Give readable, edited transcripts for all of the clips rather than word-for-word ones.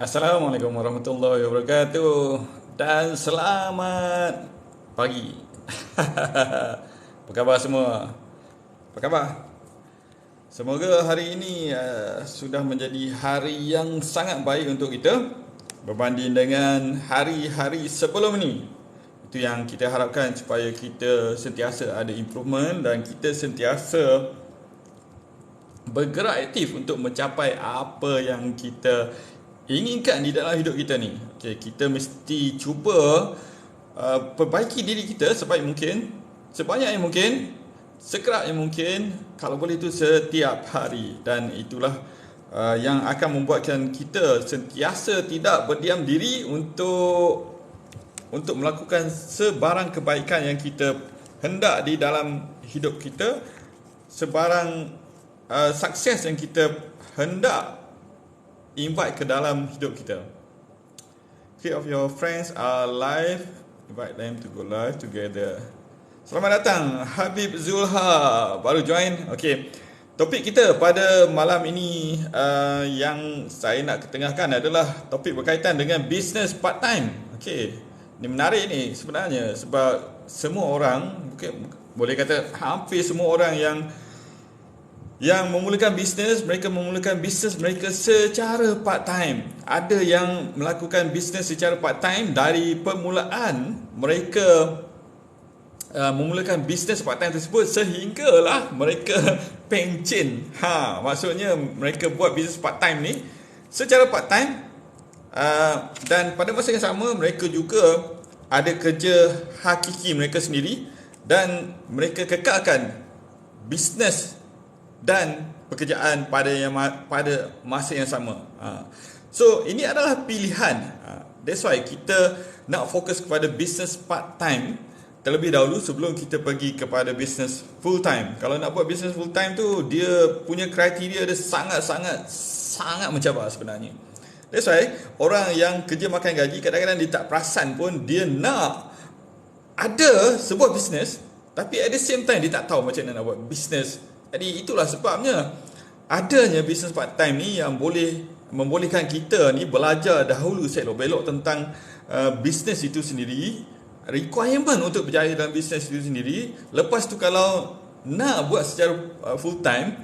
Assalamualaikum warahmatullahi wabarakatuh dan selamat pagi. Apa khabar semua? Apa khabar? Semoga hari ini sudah menjadi hari yang sangat baik untuk kita berbanding dengan hari-hari sebelum ini. Itu yang kita harapkan supaya kita sentiasa ada improvement dan kita sentiasa bergerak aktif untuk mencapai apa yang kita inginkan di dalam hidup kita ni. Kita mesti cuba perbaiki diri kita sebaik mungkin, sebanyak yang mungkin, sekerap yang mungkin, kalau boleh itu setiap hari. Dan itulah yang akan membuatkan kita sentiasa tidak berdiam diri untuk melakukan sebarang kebaikan yang kita hendak di dalam hidup kita, sebarang sukses yang kita hendak invite ke dalam hidup kita. Three of your friends are live, invite them to go live together. Selamat datang Habib Zulha, baru join. Okey, topik kita pada malam ini yang saya nak ketengahkan adalah topik berkaitan dengan business part time. Okey, ini menarik ni sebenarnya sebab semua orang, boleh kata hampir semua orang yang memulakan bisnes, mereka memulakan bisnes mereka secara part time. Ada yang melakukan bisnes secara part time dari permulaan mereka memulakan bisnes part time tersebut sehinggalah mereka pencen. Maksudnya mereka buat bisnes part time ni secara part time, dan pada masa yang sama mereka juga ada kerja hakiki mereka sendiri dan mereka kekalkan bisnes dan pekerjaan pada masa yang sama. So ini adalah pilihan. That's why kita nak fokus kepada business part time terlebih dahulu sebelum kita pergi kepada business full time. Kalau nak buat business full time tu, dia punya kriteria dia sangat mencabar sebenarnya. That's why orang yang kerja makan gaji kadang-kadang dia tak perasan pun dia nak ada sebuah business, tapi at the same time dia tak tahu macam mana nak buat business. Jadi itulah sebabnya adanya business part time ni yang boleh membolehkan kita ni belajar dahulu selok-belok tentang bisnes itu sendiri, requirement untuk berjaya dalam bisnes itu sendiri. Lepas tu kalau nak buat secara full time,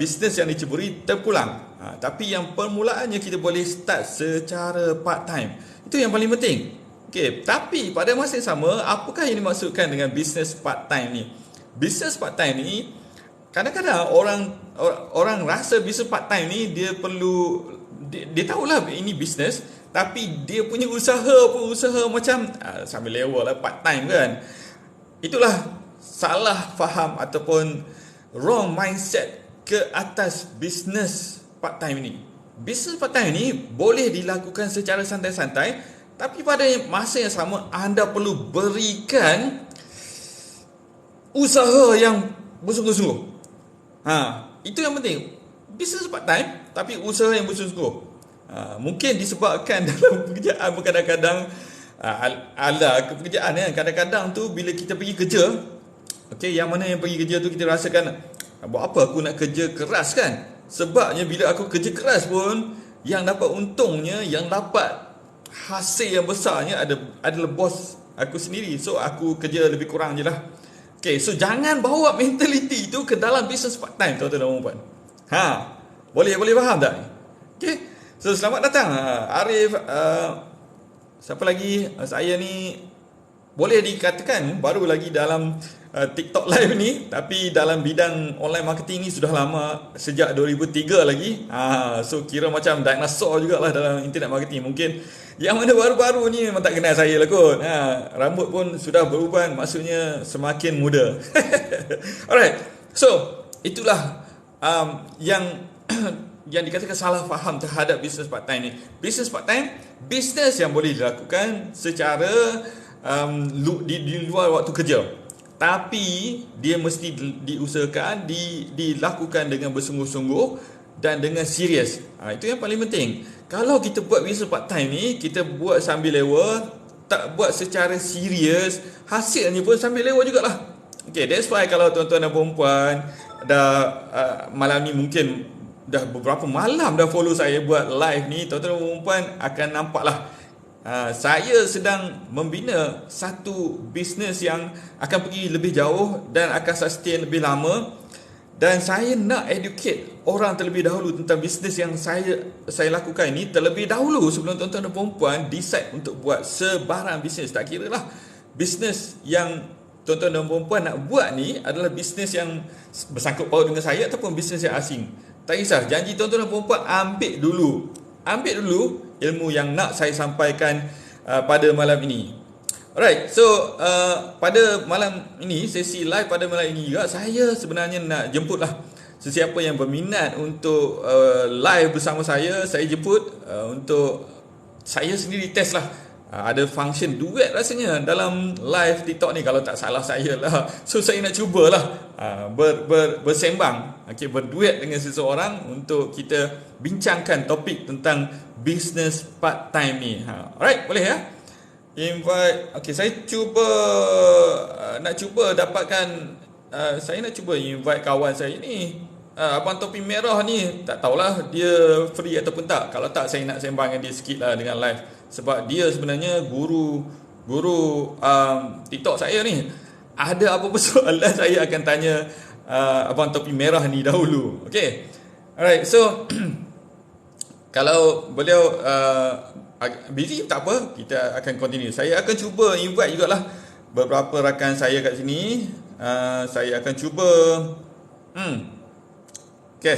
bisnes yang diceburi terpulang. Tapi yang permulaannya kita boleh start secara part time. Itu yang paling penting. Okey, tapi pada masa yang sama, apakah yang dimaksudkan dengan bisnes part time ni? Bisnes part time ni kadang-kadang orang rasa bisnes part time ni dia perlu, dia tahulah ini bisnes, tapi dia punya usaha macam sambil lewat lah part time kan. Itulah salah faham ataupun wrong mindset ke atas bisnes part time ni. Bisnes part time ni boleh dilakukan secara santai-santai, tapi pada masa yang sama anda perlu berikan usaha yang bersungguh-sungguh. Itu yang penting. Bisnes part time tapi usaha yang bersungguh-sungguh. Mungkin disebabkan dalam pekerjaan kadang-kadang pekerjaan kan, kadang-kadang tu bila kita pergi kerja, yang mana yang pergi kerja tu kita rasakan, buat apa aku nak kerja keras kan? Sebabnya bila aku kerja keras pun yang dapat untungnya, yang dapat hasil yang besarnya adalah bos aku sendiri. So aku kerja lebih kurang je lah. So jangan bawa mentaliti itu ke dalam business part time, tuan-tuan dan puan. Boleh faham tak? So selamat datang Arif, siapa lagi? Saya ni boleh dikatakan baru lagi dalam TikTok live ni, tapi dalam bidang online marketing ni sudah lama, sejak 2003 lagi. So kira macam dinosaur jugalah dalam internet marketing. Mungkin yang mana baru-baru ni memang tak kenal saya lah kot. Rambut pun sudah beruban, maksudnya semakin muda. Alright, so itulah yang dikatakan salah faham terhadap business part time ni. Business part time, business yang boleh dilakukan secara di luar waktu kerja, tapi dia mesti diusahakan, dilakukan dengan bersungguh-sungguh dan dengan serius. Itu yang paling penting. Kalau kita buat business part time ni, kita buat sambil lewat, tak buat secara serius, hasilnya pun sambil lewat jugalah. That's why kalau tuan-tuan dan perempuan dah malam ni mungkin dah beberapa malam dah follow saya buat live ni, tuan-tuan dan puan akan nampak lah. Saya sedang membina satu bisnes yang akan pergi lebih jauh dan akan sustain lebih lama. Dan saya nak educate orang terlebih dahulu tentang bisnes yang saya lakukan ini terlebih dahulu sebelum tuan-tuan dan puan decide untuk buat sebarang bisnes. Tak kira lah bisnes yang tuan-tuan dan puan nak buat ni adalah bisnes yang bersangkut paut dengan saya ataupun bisnes yang asing. Tak kisah, janji tuan-tuan dan puan ambil dulu ilmu yang nak saya sampaikan pada malam ini. Alright, so pada malam ini, sesi live pada malam ini juga, saya sebenarnya nak jemput lah sesiapa yang berminat untuk live bersama saya jemput untuk saya sendiri test lah. Ada function duet rasanya dalam live TikTok ni kalau tak salah saya lah. So saya nak cubalah bersembang, berduet dengan seseorang untuk kita bincangkan topik tentang business part time ni. Alright, boleh ya? Invite. Saya cuba nak cuba dapatkan saya nak cuba invite kawan saya ni. Abang topi merah ni, tak tahulah dia free ataupun tak. Kalau tak, saya nak sembang dengan dia sikit lah dengan live. Sebab dia sebenarnya guru TikTok saya ni. Ada apa-apa soalan saya akan tanya abang topi merah ni dahulu. Okay. Alright, so kalau beliau busy tak apa, kita akan continue. Saya akan cuba invite jugalah beberapa rakan saya kat sini. Saya akan cuba okay.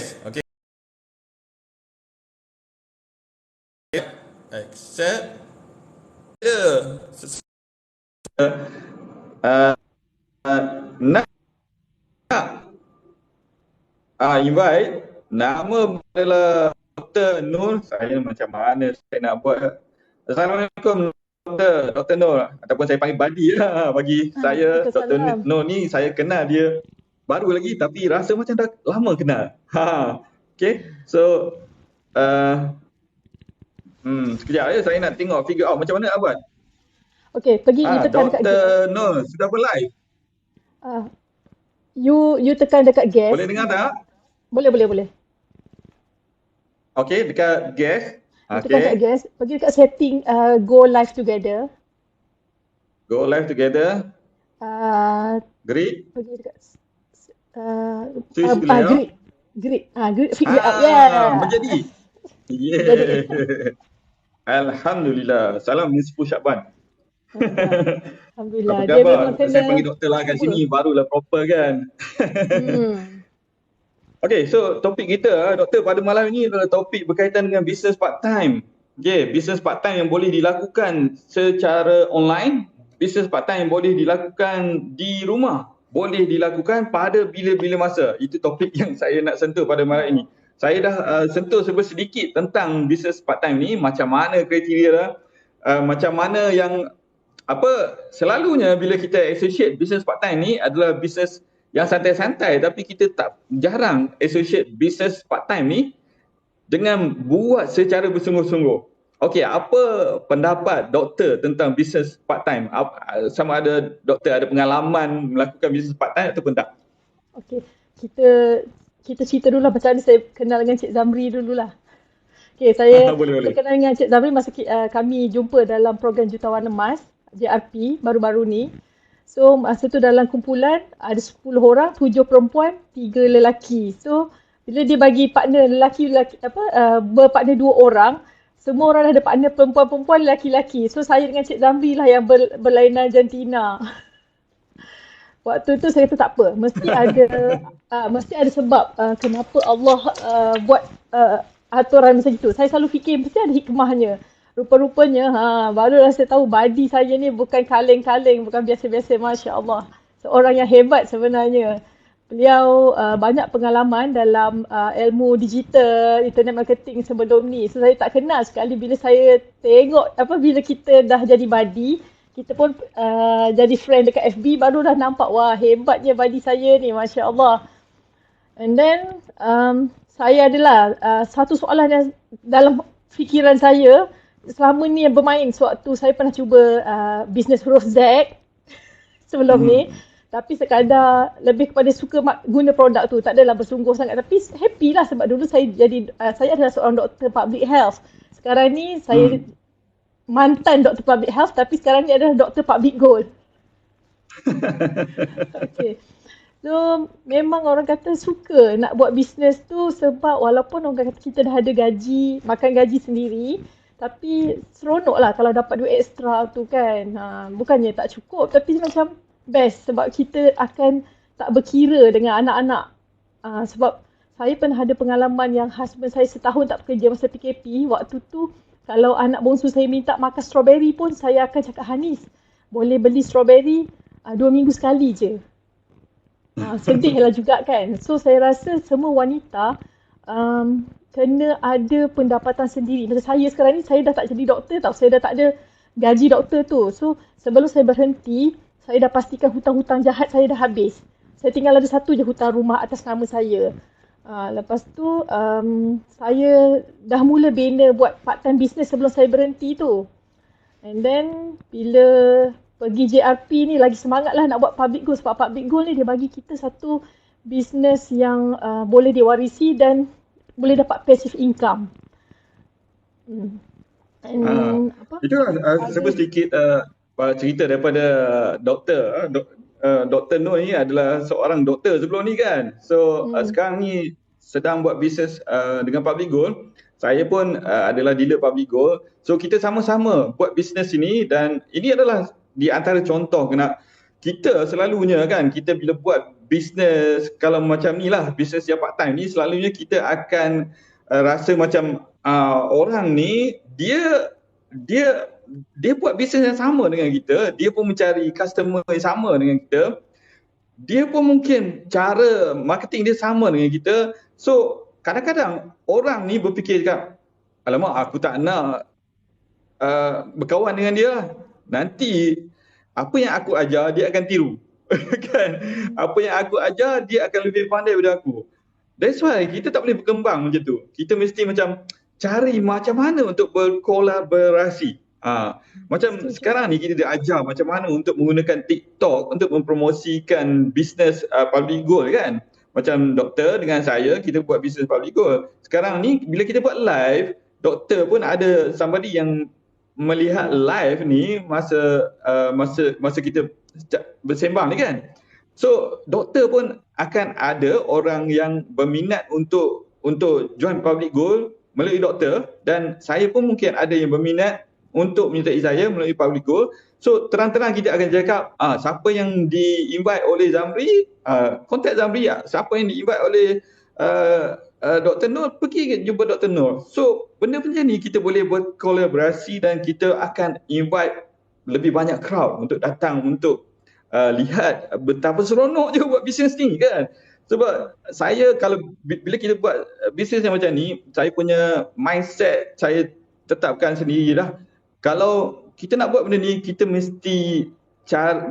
Accept. Nak invite. Nama adalah Dr. Nur. Saya macam mana saya nak buat. Assalamualaikum Dr. Nur, ataupun saya panggil Badi lah bagi saya. Dr. Nur ni saya kenal dia baru lagi tapi rasa macam dah lama kenal. Okay, so sekejap ya, saya nak tengok figure out macam mana buat. Okay, pergi you tekan dekat Dr. Nur sudah berlive. You tekan dekat guest. Boleh dengar tak? Boleh. Okay, dekat guest. Tekan dekat guest, pergi dekat setting, go live together. Go live together. Great. Pergi dekat Great. Figure out. Yeah. Menjadi. Yeah. Alhamdulillah. Salam nisfu Syaban. Alhamdulillah. Apa khabar? Saya panggil doktor lah kat sini barulah proper kan. Okay, so topik kita doktor pada malam ini adalah topik berkaitan dengan business part time. Okay, business part time yang boleh dilakukan secara online, business part time yang boleh dilakukan di rumah, boleh dilakukan pada bila-bila masa. Itu topik yang saya nak sentuh pada malam ini. Saya dah sentuh sedikit tentang business part time ni, macam mana kriteria, macam mana yang selalunya bila kita associate business part time ni adalah business yang santai-santai, tapi kita jarang associate business part time ni dengan buat secara bersungguh-sungguh. Okey, apa pendapat doktor tentang business part time? Sama ada doktor ada pengalaman melakukan business part time ataupun tak? Okey, kita cerita dululah macam mana saya kenal dengan Cik Zamri dululah. Okey, saya kenal dengan Cik Zamri masa kami jumpa dalam program Jutawan Emas JRP baru-baru ni. So masa tu dalam kumpulan ada 10 orang, 7 perempuan, 3 lelaki. So bila dia bagi partner lelaki berpartner 2 orang, semua orang ada partner perempuan-perempuan, lelaki-lelaki. So saya dengan Cik Zamri lah yang berlainan jantina. Waktu tu saya kata tak apa, mesti ada sebab kenapa Allah buat aturan macam itu. Saya selalu fikir mesti ada hikmahnya. Rupa-rupanya barulah saya tahu Badi saya ni bukan kaleng-kaleng, bukan biasa-biasa, Masya-Allah. Seorang yang hebat sebenarnya. Beliau banyak pengalaman dalam ilmu digital, internet marketing sebelum ni. So saya tak kenal sekali bila saya tengok bila kita dah jadi Badi, kita pun jadi friend dekat FB, baru dah nampak wah hebatnya Badi saya ni, Masya-Allah. And then saya adalah satu soalan yang dalam fikiran saya selama ni yang bermain. Sewaktu saya pernah cuba bisnes huruf Z sebelum ni, tapi sekadar lebih kepada suka guna produk tu, tak adalah bersungguh sangat, tapi happy lah sebab dulu saya saya adalah seorang doktor public health. Sekarang ni saya mantan doktor public health, tapi sekarang ni adalah doktor public goal. Okay. So memang orang kata suka nak buat bisnes tu sebab walaupun orang kata kita dah ada gaji, makan gaji sendiri, tapi seronok lah kalau dapat duit ekstra tu kan. Bukannya tak cukup, tapi macam best sebab kita akan tak berkira dengan anak-anak. Sebab saya pernah ada pengalaman yang husband saya setahun tak bekerja masa PKP. Waktu tu kalau anak bongsu saya minta makan strawberry pun saya akan cakap, Hanis, boleh beli strawberry 2 minggu sekali je. Sedih lah juga kan. So saya rasa semua wanita kena ada pendapatan sendiri. Macam saya sekarang ni, saya dah tak jadi doktor tau. Saya dah tak ada gaji doktor tu. So sebelum saya berhenti, saya dah pastikan hutang-hutang jahat saya dah habis. Saya tinggal ada satu je hutang rumah atas nama saya. Lepas tu saya dah mula bina buat part-time business sebelum saya berhenti tu. And then bila pergi JRP ni lagi semangat lah nak buat public goal, sebab public goal ni dia bagi kita satu business yang boleh diwarisi dan boleh dapat passive income. Itulah sebut sedikit cerita daripada doktor. Dr. Nur ni adalah seorang doktor sebelum ni kan. So sekarang ni sedang buat bisnes dengan public goal. Saya pun adalah dealer public goal. So kita sama-sama buat bisnes ini, dan ini adalah di antara contoh kena kita selalunya kan, kita bila buat bisnes kalau macam ni lah, bisnes yang part time ni, selalunya kita akan rasa macam orang ni dia buat bisnes yang sama dengan kita, dia pun mencari customer yang sama dengan kita, dia pun mungkin cara marketing dia sama dengan kita. So kadang-kadang orang ni berfikir kan, alamak aku tak nak berkawan dengan dia lah. Nanti apa yang aku ajar dia akan tiru. Kan? Apa yang aku ajar dia akan lebih pandai daripada aku. That's why kita tak boleh berkembang macam tu. Kita mesti macam cari macam mana untuk berkolaborasi. Macam sekarang ni kita diajar macam mana untuk menggunakan TikTok untuk mempromosikan bisnes public goal kan. Macam doktor dengan saya, kita buat bisnes public goal. Sekarang ni bila kita buat live, doktor pun ada somebody yang melihat live ni masa kita bersembang ni kan. So doktor pun akan ada orang yang berminat untuk join public goal melalui doktor, dan saya pun mungkin ada yang berminat untuk menyertai saya melalui public goal. So terang-terang kita akan cakap siapa yang di-invite oleh Zamri, contact Zamri. Siapa yang di-invite oleh Dr. Nur, pergi jumpa Dr. Nur. So benda macam ni kita boleh berkolaborasi, dan kita akan invite lebih banyak crowd untuk datang untuk lihat betapa seronok je buat bisnes ni kan. Sebab saya kalau bila kita buat bisnes yang macam ni, saya punya mindset saya tetapkan sendiri dah. Kalau kita nak buat benda ni, kita mesti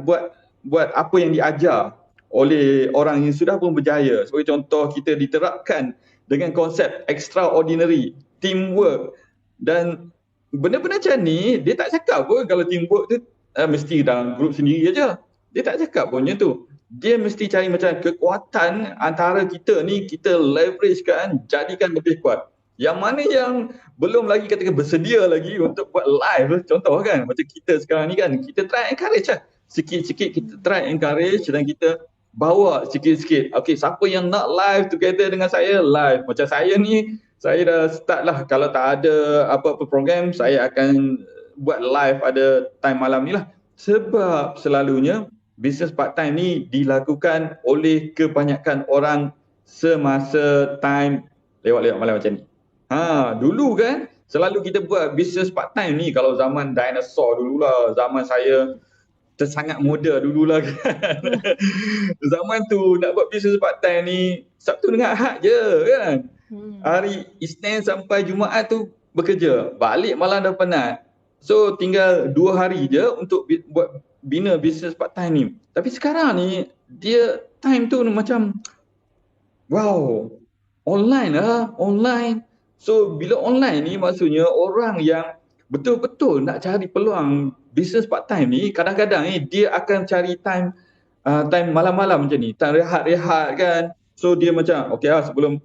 buat apa yang diajar oleh orang yang sudah pun berjaya. Sebagai contoh, kita diterapkan dengan konsep extraordinary, teamwork, dan benda-benda macam ni dia tak cakap pun kalau teamwork tu mesti dalam grup sendiri aja. Dia tak cakap pun macam tu. Dia mesti cari macam kekuatan antara kita ni, kita leverage kan, jadikan lebih kuat. Yang mana yang belum lagi katakan bersedia lagi untuk buat live, contoh kan macam kita sekarang ni kan, kita try encourage lah. Sikit-sikit kita try encourage dan kita bawa sikit-sikit. Okay, siapa yang nak live together dengan saya, live. Macam saya ni, saya dah start lah. Kalau tak ada apa-apa program, saya akan buat live ada time malam ni lah. Sebab selalunya bisnes part time ni dilakukan oleh kebanyakan orang semasa time lewat-lewat malam macam ni. Dulu kan selalu kita buat bisnes part time ni, kalau zaman dinosaur dululah, zaman saya tersangat muda dululah kan. Zaman tu nak buat bisnes part time ni Sabtu dengan Ahad je kan. Hari Isnin sampai Jumaat tu bekerja, balik malam dah penat. So tinggal 2 hari je untuk buat bina bisnes part time ni. Tapi sekarang ni dia time tu macam wow, online lah, online. So bila online ni maksudnya orang yang betul-betul nak cari peluang bisnes part time ni, kadang-kadang ni dia akan cari time time malam-malam macam ni, time rehat-rehat kan. So dia macam okey lah, sebelum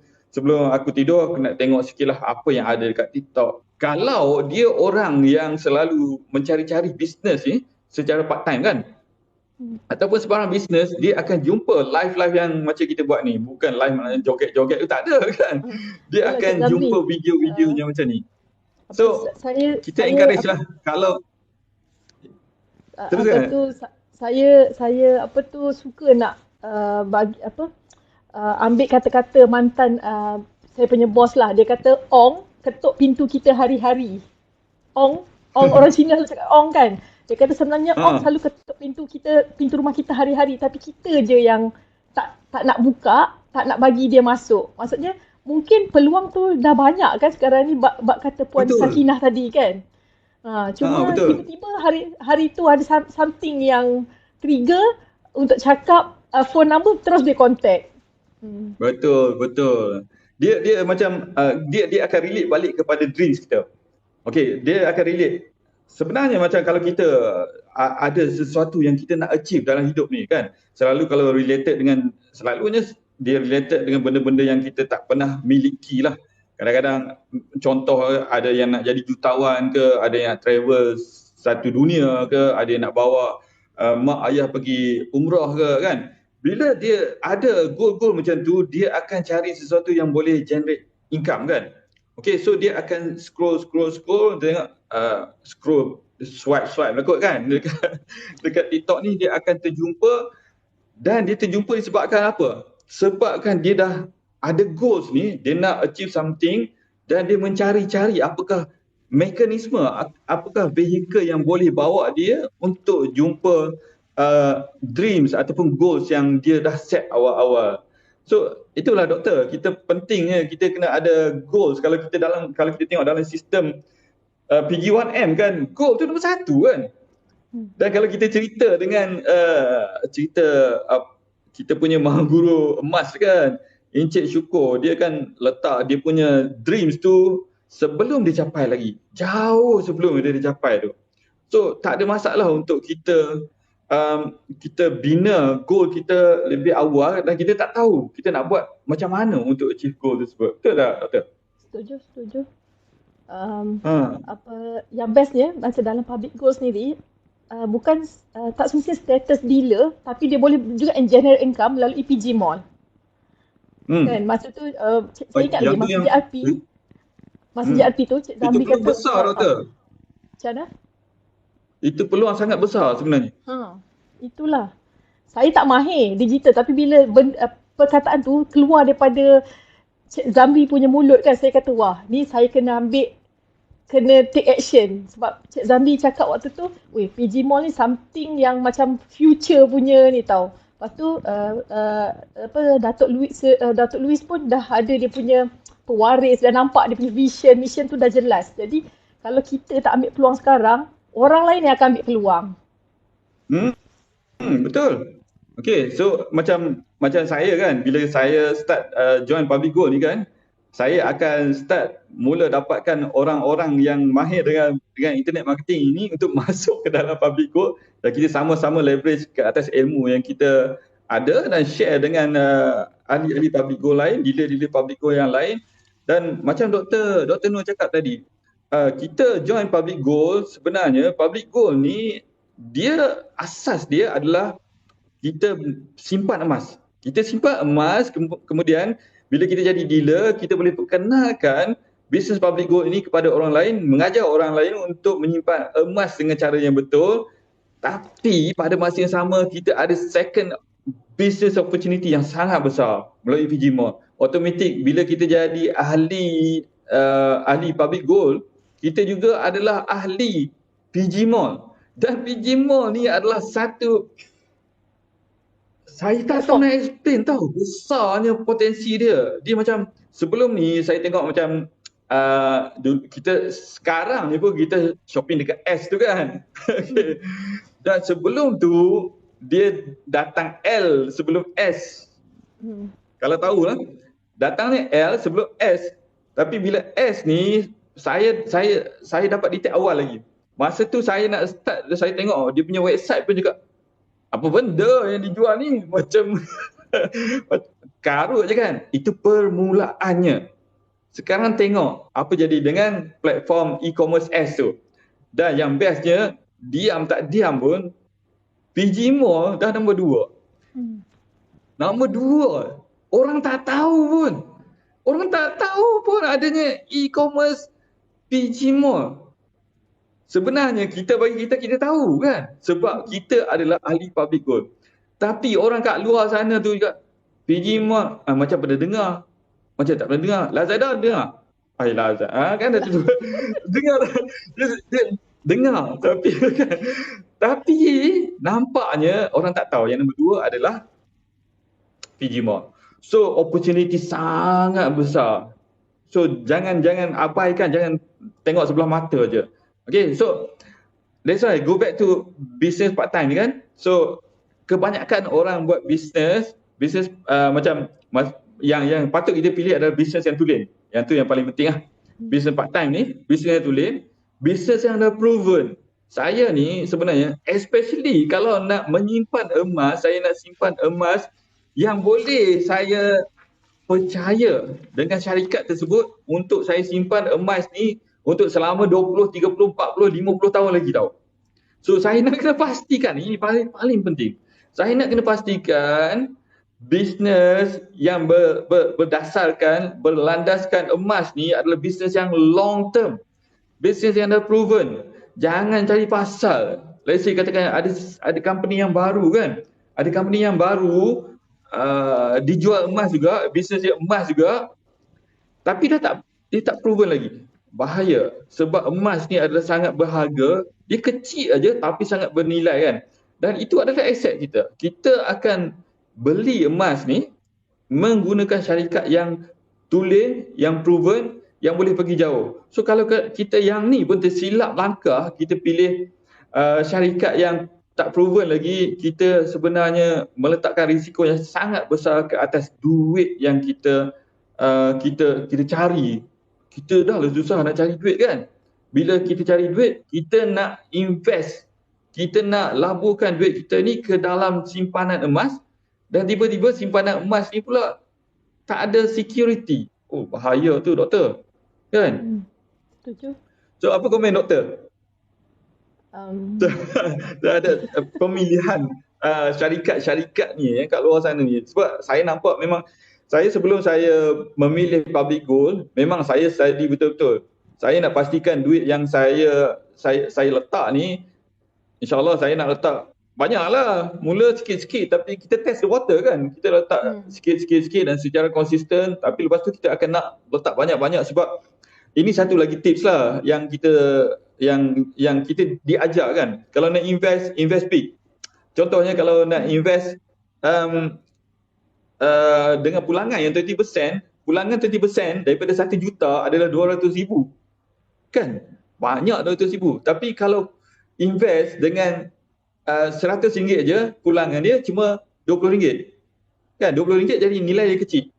aku tidur aku nak tengok sikit lah apa yang ada dekat TikTok. Kalau dia orang yang selalu mencari-cari bisnes ni secara part time kan, ataupun sebarang bisnes, dia akan jumpa live-live yang macam kita buat ni. Bukan live mana joget-joget tu, tak ada kan. Dia akan jumpa video-videonya macam ni. So kita encourage lah kalau apa tu, saya apa tu suka nak bagi apa ambil kata-kata mantan saya punya bos lah. Dia kata Ong ketuk pintu kita hari-hari. Ong orang Cina selalu cakap Ong kan. Dia kata sebenarnya Ong selalu ketuk pintu rumah kita hari-hari, tapi kita je yang tak nak buka, tak nak bagi dia masuk. Maksudnya mungkin peluang tu dah banyak kan sekarang ni, bak kata Puan Sakinah tadi kan. Cuma tiba-tiba hari tu ada something yang trigger untuk cakap phone number, terus dia contact. Betul. Dia macam dia akan relate balik kepada dreams kita. Okay, dia akan relate. Sebenarnya macam kalau kita ada sesuatu yang kita nak achieve dalam hidup ni kan, selalunya dia related dengan benda-benda yang kita tak pernah miliki lah. Kadang-kadang contoh, ada yang nak jadi jutawan ke, ada yang nak travel satu dunia ke, ada yang nak bawa mak ayah pergi umrah ke kan. Bila dia ada goal-goal macam tu, dia akan cari sesuatu yang boleh generate income kan. Okay, so dia akan scroll tengok swipe lah kot kan dekat TikTok ni. Dia akan terjumpa, dan dia terjumpa disebabkan apa? Sebabkan dia dah ada goals ni, dia nak achieve something, dan dia mencari-cari apakah mekanisme, apakah vehicle yang boleh bawa dia untuk jumpa dreams ataupun goals yang dia dah set awal-awal. So itulah doktor, kita pentingnya kita kena ada goals. Kalau kita tengok dalam sistem PG1M kan, goal tu nombor 1 kan. Dan kalau kita cerita dengan kita punya maha guru emas kan, Encik Syukur, dia kan letak dia punya dreams tu sebelum dia capai lagi. Jauh sebelum dia capai tu. So tak ada masalah untuk kita bina goal kita lebih awal, dan kita tak tahu kita nak buat macam mana untuk achieve goal tersebut. Betul tak, doktor? Setuju. Apa yang bestnya macam dalam public goal sendiri, bukan tak semestinya status dealer, tapi dia boleh juga generate income melalui PG Mall. Kan masa tu saya ingat lagi masa JRP tu Cik Zamri kata besar, doktor. Macam mana? Itu peluang sangat besar sebenarnya. Itulah. Saya tak mahir digital, tapi bila perkataan tu keluar daripada Cik Zamri punya mulut kan, saya kata wah, ni saya kena take action. Sebab Cik Zamri cakap waktu tu, PG Mall ni something yang macam future punya ni tau. Lepas tu Datuk Louis pun dah ada dia punya pewaris, dah nampak dia punya mission tu dah jelas. Jadi kalau kita tak ambil peluang sekarang, orang lain yang akan ambil peluang. Betul. Okay, so macam saya kan, bila saya start join public goal ni kan, saya akan mula dapatkan orang-orang yang mahir dengan internet marketing ini untuk masuk ke dalam public goal, dan kita sama-sama leverage ke atas ilmu yang kita ada dan share dengan ahli-ahli public goal lain, dealer-dealer public goal yang lain. Dan macam Dr. Noor cakap tadi, kita join public goal, sebenarnya public goal ni asas dia adalah kita simpan emas. Kita simpan emas, kemudian bila kita jadi dealer, kita boleh perkenalkan bisnes public gold ini kepada orang lain, mengajar orang lain untuk menyimpan emas dengan cara yang betul. Tapi pada masa yang sama, kita ada second business opportunity yang sangat besar melalui PG Mall. Automatik bila kita jadi ahli public gold, kita juga adalah ahli PG Mall. Dan PG Mall ni adalah satu, saya tak tahu nak explain tau, besarnya potensi dia. Dia macam, sebelum ni saya tengok macam kita sekarang ni pun kita shopping dekat S tu kan. Okay. Dan sebelum tu, dia datang L sebelum S. Kalau tahu lah, datangnya L sebelum S. Tapi bila S ni, saya dapat detect awal lagi. Masa tu saya nak start, saya tengok dia punya website pun juga apa benda yang dijual ni macam karut je kan. Itu permulaannya. Sekarang tengok apa jadi dengan platform e-commerce S tu. Dan yang bestnya, diam tak diam pun, PG Mall dah nombor 2. Nombor 2. Orang tak tahu pun. Orang tak tahu pun adanya e-commerce PG Mall. Sebenarnya kita tahu kan. Sebab kita adalah ahli public good. Tapi orang kat luar sana tu juga, PG Mall macam pernah dengar. Macam tak pernah dengar. Lazada dengar. Lazada kan ada tu. Dengar. Dia dengar. Tapi nampaknya orang tak tahu. Yang nombor 2 adalah PG Mall. So opportunity sangat besar. So jangan abaikan, jangan tengok sebelah mata je. Okay, so that's why go back to business part time kan. So kebanyakan orang buat business macam yang patut kita pilih adalah business yang tulen. Yang tu yang paling penting lah. Business part time ni, business yang tulen, business yang dah proven. Saya ni sebenarnya, especially kalau nak menyimpan emas, saya nak simpan emas yang boleh saya percaya dengan syarikat tersebut untuk saya simpan emas ni untuk selama 20, 30, 40, 50 tahun lagi tau. So saya nak kena pastikan, ini paling penting. Saya nak kena pastikan bisnes yang berdasarkan, berlandaskan emas ni adalah bisnes yang long term. Bisnes yang dah proven. Jangan cari pasal. Let's say katakan ada company yang baru kan. Ada company yang baru dijual emas juga, bisnes dia emas juga. Tapi dia tak proven lagi. Bahaya. Sebab emas ni adalah sangat berharga. Dia kecil aja tapi sangat bernilai kan. Dan itu adalah aset kita. Kita akan beli emas ni menggunakan syarikat yang tulen, yang proven, yang boleh pergi jauh. So kalau kita yang ni pun tersilap langkah, kita pilih syarikat yang tak proven lagi, kita sebenarnya meletakkan risiko yang sangat besar ke atas duit yang kita cari. Kita dah lah susah nak cari duit kan. Bila kita cari duit, kita nak invest. Kita nak laburkan duit kita ni ke dalam simpanan emas dan tiba-tiba simpanan emas ni pula tak ada security. Oh, bahaya tu doktor. Kan? Setuju. So apa komen doktor? Ada pemilihan syarikat-syarikat ni kat luar sana ni. Sebab saya nampak memang sebelum saya memilih public gold, memang saya study betul-betul. Saya nak pastikan duit yang saya letak ni, insyaAllah saya nak letak banyaklah. Mula sikit-sikit tapi kita test the water kan. Kita letak sikit-sikit dan secara konsisten, tapi lepas tu kita akan nak letak banyak-banyak sebab ini satu lagi tips lah yang kita diajar kan. Kalau nak invest big. Contohnya kalau nak invest dengan pulangan yang 20%, pulangan 20% daripada 1 juta adalah 200,000. Kan? Banyak 200,000. Tapi kalau invest dengan RM100 je, pulangan dia cuma RM20. Kan? RM20 jadi nilai yang kecil.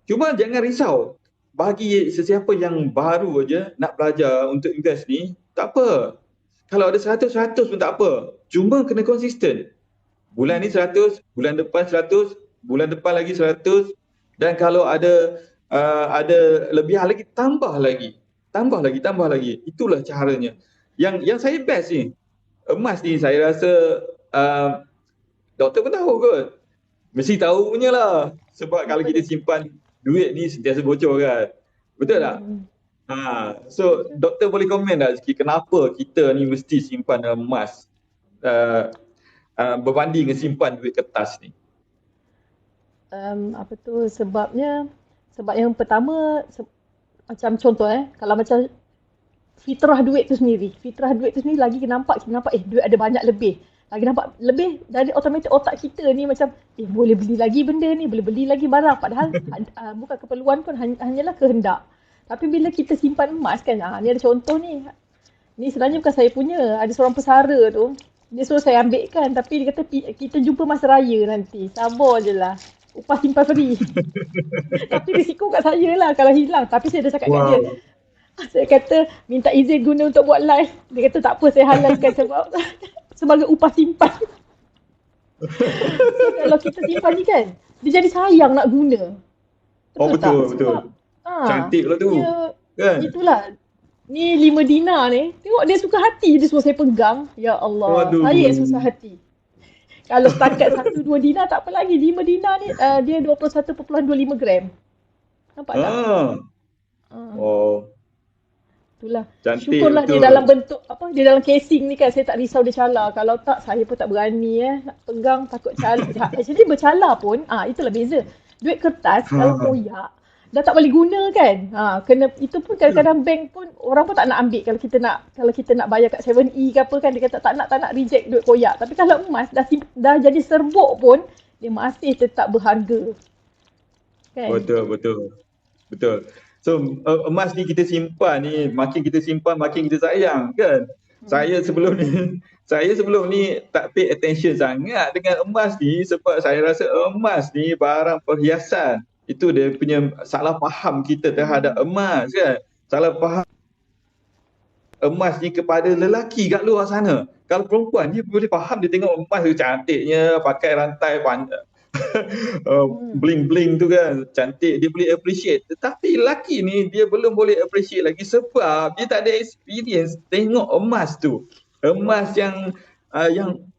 Cuma jangan risau. Bagi sesiapa yang baru aja nak belajar untuk invest ni, tak apa. Kalau ada 100 pun tak apa. Cuma kena konsisten. Bulan ni 100, bulan depan 100, bulan depan lagi 100, dan kalau ada lebihan lagi, tambah lagi. Itulah caranya. Yang saya best ni, emas ni saya rasa doktor pun tahu kot. Mesti tahu punya lah. Sebab kalau kita simpan duit ni sentiasa bocor kan. Betul tak? So doktor boleh komen tak sikit kenapa kita ni mesti simpan emas berbanding dengan simpan duit kertas ni? Sebab yang pertama macam contoh kalau macam fitrah duit tu sendiri lagi nampak duit ada banyak lebih. Lagi nampak lebih dari automatik otak kita ni macam boleh beli lagi benda ni, boleh beli lagi barang, padahal bukan keperluan pun, hanyalah kehendak. Tapi bila kita simpan emas kan, ni ada contoh ni sebenarnya bukan saya punya, ada seorang pesara tu, dia suruh saya ambil kan, tapi dia kata kita jumpa masa raya nanti, sabar je lah, upah simpan free. Tapi risiko kat saya lah kalau hilang. Tapi saya dah cakap kat dia, saya kata minta izin guna untuk buat live. Dia kata tak apa, saya halalkan sebab sebagai upah simpan. So kalau kita simpan ni kan, dia jadi sayang nak guna. Oh Betul tak? betul, betul. Sebab Cantik lah tu. dia Kan? itulah. Ni 5 dinar ni, tengok dia suka hati dia suruh saya pegang. Ya Allah, Waduh. saya yang susah hati. Kalau setakat 1-2 dinar tak apa lagi. 5 dinar ni dia 21.25 gram. Nampak tak? Oh, Itulah. cantik Syukurlah betul. dia dalam bentuk apa? Dia dalam casing ni kan, saya tak risau dia calar. Kalau tak saya pun tak berani nak pegang, takut calar. Actually bercalar pun itulah beza. Duit kertas kalau koyak dah tak boleh guna kan. Kena itu pun kadang-kadang bank pun orang pun tak nak ambil kalau kita nak bayar kat 7E ke apa kan, dia kata tak nak reject duit koyak. Tapi kalau emas dah jadi serbuk pun dia masih tetap berharga. Kan? Betul. So emas ni kita simpan ni, makin kita simpan makin kita sayang kan. Saya sebelum ni tak pay attention sangat dengan emas ni sebab saya rasa emas ni barang perhiasan. Itu dia punya salah faham kita terhadap emas kan. Salah faham emas ni kepada lelaki kat luar sana. Kalau perempuan dia boleh faham, dia tengok emas tu cantiknya, pakai rantai bling-bling tu kan, cantik, dia boleh appreciate. Tetapi lelaki ni dia belum boleh appreciate lagi sebab dia tak ada experience tengok emas tu. Emas yang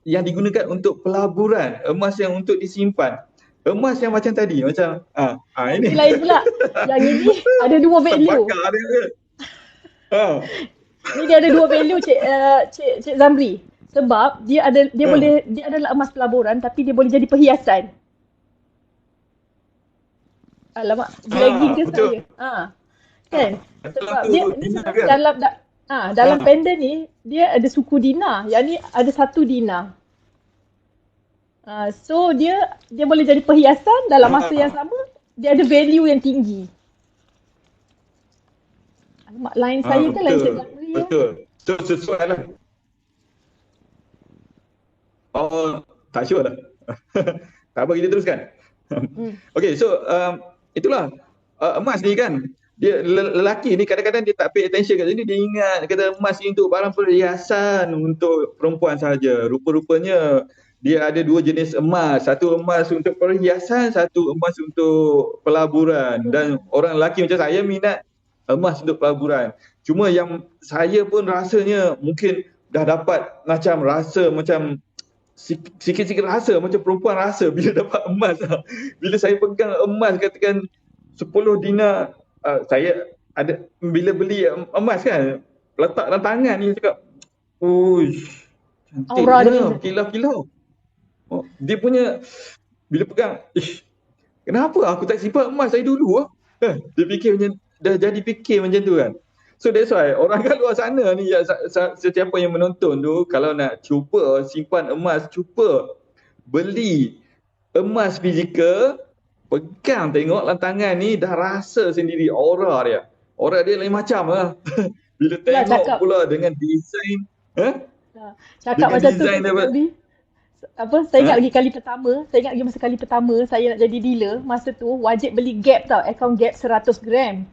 digunakan untuk pelaburan, emas yang untuk disimpan. Emas yang macam tadi, macam ini. Ini lain pula. Yang ini ada dua value. Bakar dia. Ni dia ada dua value Cik Zamri. Sebab dia adalah emas pelaburan tapi dia boleh jadi perhiasan. Alamak, dragging ke betul. saya? Kan? Sebab dia dalam pendant ni dia ada suku dinar. Yang ni ada 1 dinar. So dia boleh jadi perhiasan dalam masa yang sama, dia ada value yang tinggi. Alamak, line saya kan line Cik Zamri. Betul. Sesuai lah. Oh, tak sure lah. Tak apa, kita teruskan. Okay, so itulah emas ni kan. Dia lelaki ni kadang-kadang dia tak pay attention kat sini, dia ingat kata emas ni untuk barang perhiasan untuk perempuan saja. Rupa-rupanya dia ada 2 jenis emas. Satu emas untuk perhiasan, satu emas untuk pelaburan. Dan orang lelaki macam saya minat emas untuk pelaburan. Cuma yang saya pun rasanya mungkin dah dapat macam rasa macam sikit-sikit rasa macam perempuan rasa bila dapat emas. Bila saya pegang emas katakan 10 dinar, saya ada bila beli emas kan, letak dalam tangan ni cakap, "Uish, cantiknya, kilau-kilau." Dia punya bila pegang, kenapa aku tak simpan emas saya dulu Dia fikir macam dah jadi fikir macam tu kan. So that's why orang kat luar sana ni, sesiapa yang menonton tu, kalau nak cuba simpan emas, cuba beli emas fizikal, pegang tengok dalam tangan ni, dah rasa sendiri aura dia. Aura dia lain macam lah. Bila tengok pula dengan design, cakap macam tu tadi. Saya ingat lagi masa kali pertama saya nak jadi dealer, masa tu wajib beli Gap tau, account Gap 100 gram.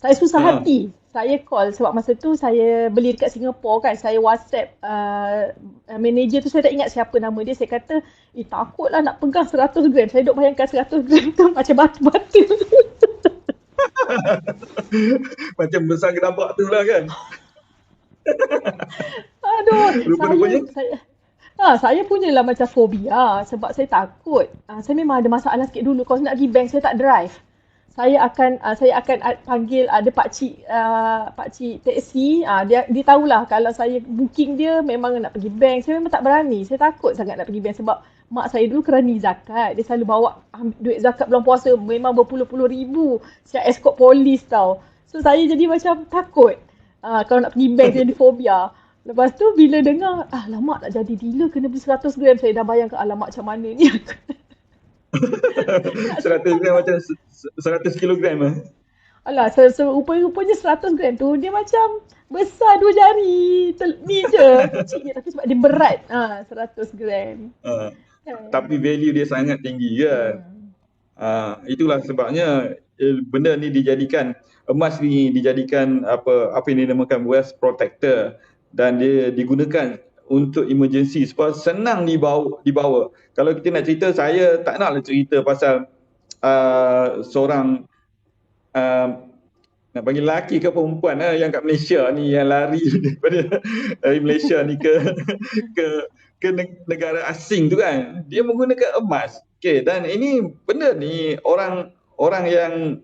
Saya susah hati. Saya call sebab masa tu saya beli dekat Singapore kan. Saya WhatsApp manager tu, saya tak ingat siapa nama dia. Saya kata, takutlah nak pegang 100 gram. Saya duk bayangkan 100 gram tu macam batu-batu. Macam besar gerabak tu lah kan. Aduh, saya punyalah macam fobia sebab saya takut. Saya memang ada masalah sikit dulu. Kalau nak pergi bank, saya tak drive. Saya akan panggil ada pakcik taksi. Dia tahulah kalau saya booking dia memang nak pergi bank. Saya memang tak berani. Saya takut sangat nak pergi bank sebab mak saya dulu kerani zakat. Dia selalu bawa duit zakat bulan puasa memang berpuluh-puluh ribu. Saya escort polis tau. So saya jadi macam takut. Kalau nak pergi bank saya jadi fobia. Lepas tu bila dengar, alamak nak jadi dealer kena beli 100 gram. Saya dah bayangkan alamak macam mana ni. 100 gram macam 100 kilogram Alah, rupanya 100 gram tu dia macam besar 2 jari. Ni je, kecil je tapi sebab dia berat. 100 gram. Tapi value dia sangat tinggi kan. Itulah sebabnya benda ni dijadikan, emas ni dijadikan apa yang dinamakan wealth protector, dan dia digunakan untuk emergency sebab senang dibawa. Kalau kita nak cerita, saya tak naklah cerita pasal seorang nak panggil lelaki ke perempuan yang kat Malaysia ni yang lari daripada dari Malaysia ni ke negara asing tu kan. Dia menggunakan emas. Okey, dan ini benda ni orang yang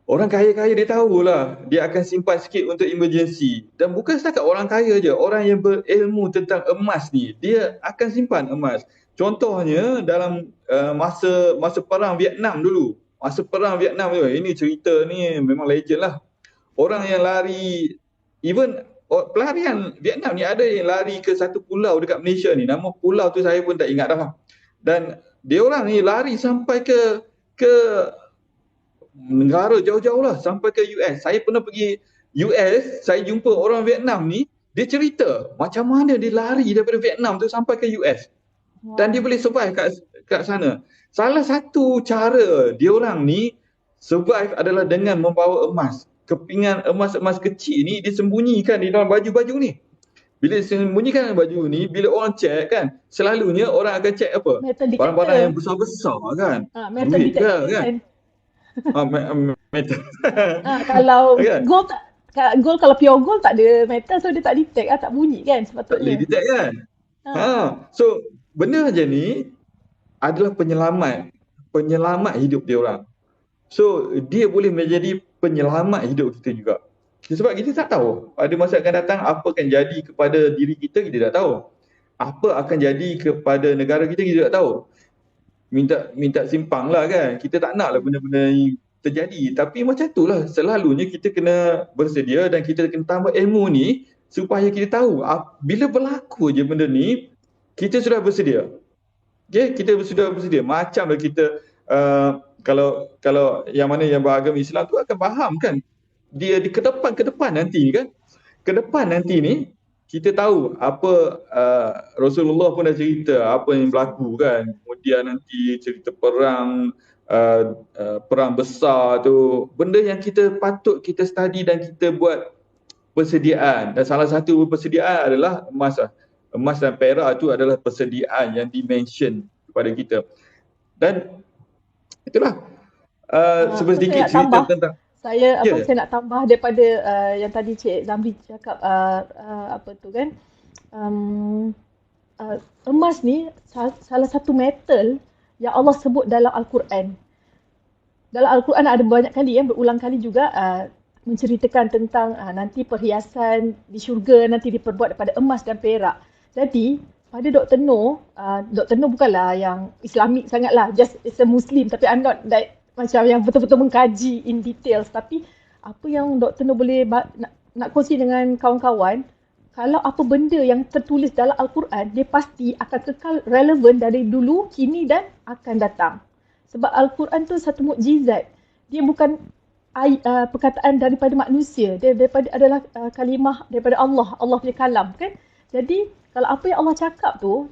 orang kaya-kaya dia tahulah dia akan simpan sikit untuk emergency. Dan bukan setakat orang kaya je, orang yang berilmu tentang emas ni, dia akan simpan emas. Contohnya dalam masa perang Vietnam dulu. Masa perang Vietnam tu, ini cerita ni memang legend lah. Orang yang lari, even pelarian Vietnam ni ada yang lari ke satu pulau dekat Malaysia ni. Nama pulau tu saya pun tak ingat dah. Dan dia orang ni lari sampai ke negara jauh-jauh lah, sampai ke US. Saya pernah pergi US, saya jumpa orang Vietnam ni, dia cerita macam mana dia lari daripada Vietnam tu sampai ke US. Dan dia boleh survive kat sana. Salah satu cara dia orang ni survive adalah dengan membawa emas. Kepingan emas-emas kecil ni disembunyikan di dalam baju-baju ni. Bila disembunyikan dalam baju ni, bila orang check kan, selalunya orang akan check apa? Barang-barang yang besar-besar kan. Metal detector kan. Metal. Kalau gold tak, kalau pure gold tak ada metal, so dia tak detect tak bunyi kan sepatutnya. Tak boleh detect kan. So benda macam ni adalah penyelamat hidup dia orang. So dia boleh menjadi penyelamat hidup kita juga. Sebab kita tak tahu pada masa akan datang apa akan jadi kepada diri kita tak tahu. Apa akan jadi kepada negara kita tak tahu. Minta simpang lah kan. Kita tak nak lah benda-benda ni terjadi. Tapi macam tu lah, selalunya kita kena bersedia dan kita kena tambah ilmu ni supaya kita tahu bila berlaku je benda ni, kita sudah bersedia. Okay, kita sudah bersedia. Macam lah kita kalau yang mana yang beragama Islam tu akan faham kan. Dia ke depan nanti kan. Ke depan nanti ni kita tahu apa Rasulullah pun dah cerita apa yang berlaku kan. Kemudian nanti cerita perang besar tu, benda yang kita patut kita study dan kita buat persediaan. Dan salah satu persediaan adalah emas lah. Emas dan perak tu adalah persediaan yang dimention kepada kita. Dan itulah sedikit cerita tentang saya nak tambah daripada yang tadi Cik Zamri cakap apa tu kan, emas ni salah satu metal yang Allah sebut dalam Al-Quran. Dalam Al-Quran ada banyak kali berulang kali juga menceritakan tentang nanti perhiasan di syurga nanti diperbuat daripada emas dan perak. Jadi pada Dr. Noor bukanlah yang Islamik sangatlah, just is a Muslim, tapi I'm not that macam yang betul-betul mengkaji in details. Tapi apa yang Dr. Noor boleh nak kongsi dengan kawan-kawan, kalau apa benda yang tertulis dalam Al-Quran, dia pasti akan kekal relevan dari dulu, kini dan akan datang. Sebab Al-Quran tu satu mukjizat. Dia bukan perkataan daripada manusia, dia adalah kalimah daripada Allah punya kalam kan. Jadi kalau apa yang Allah cakap tu,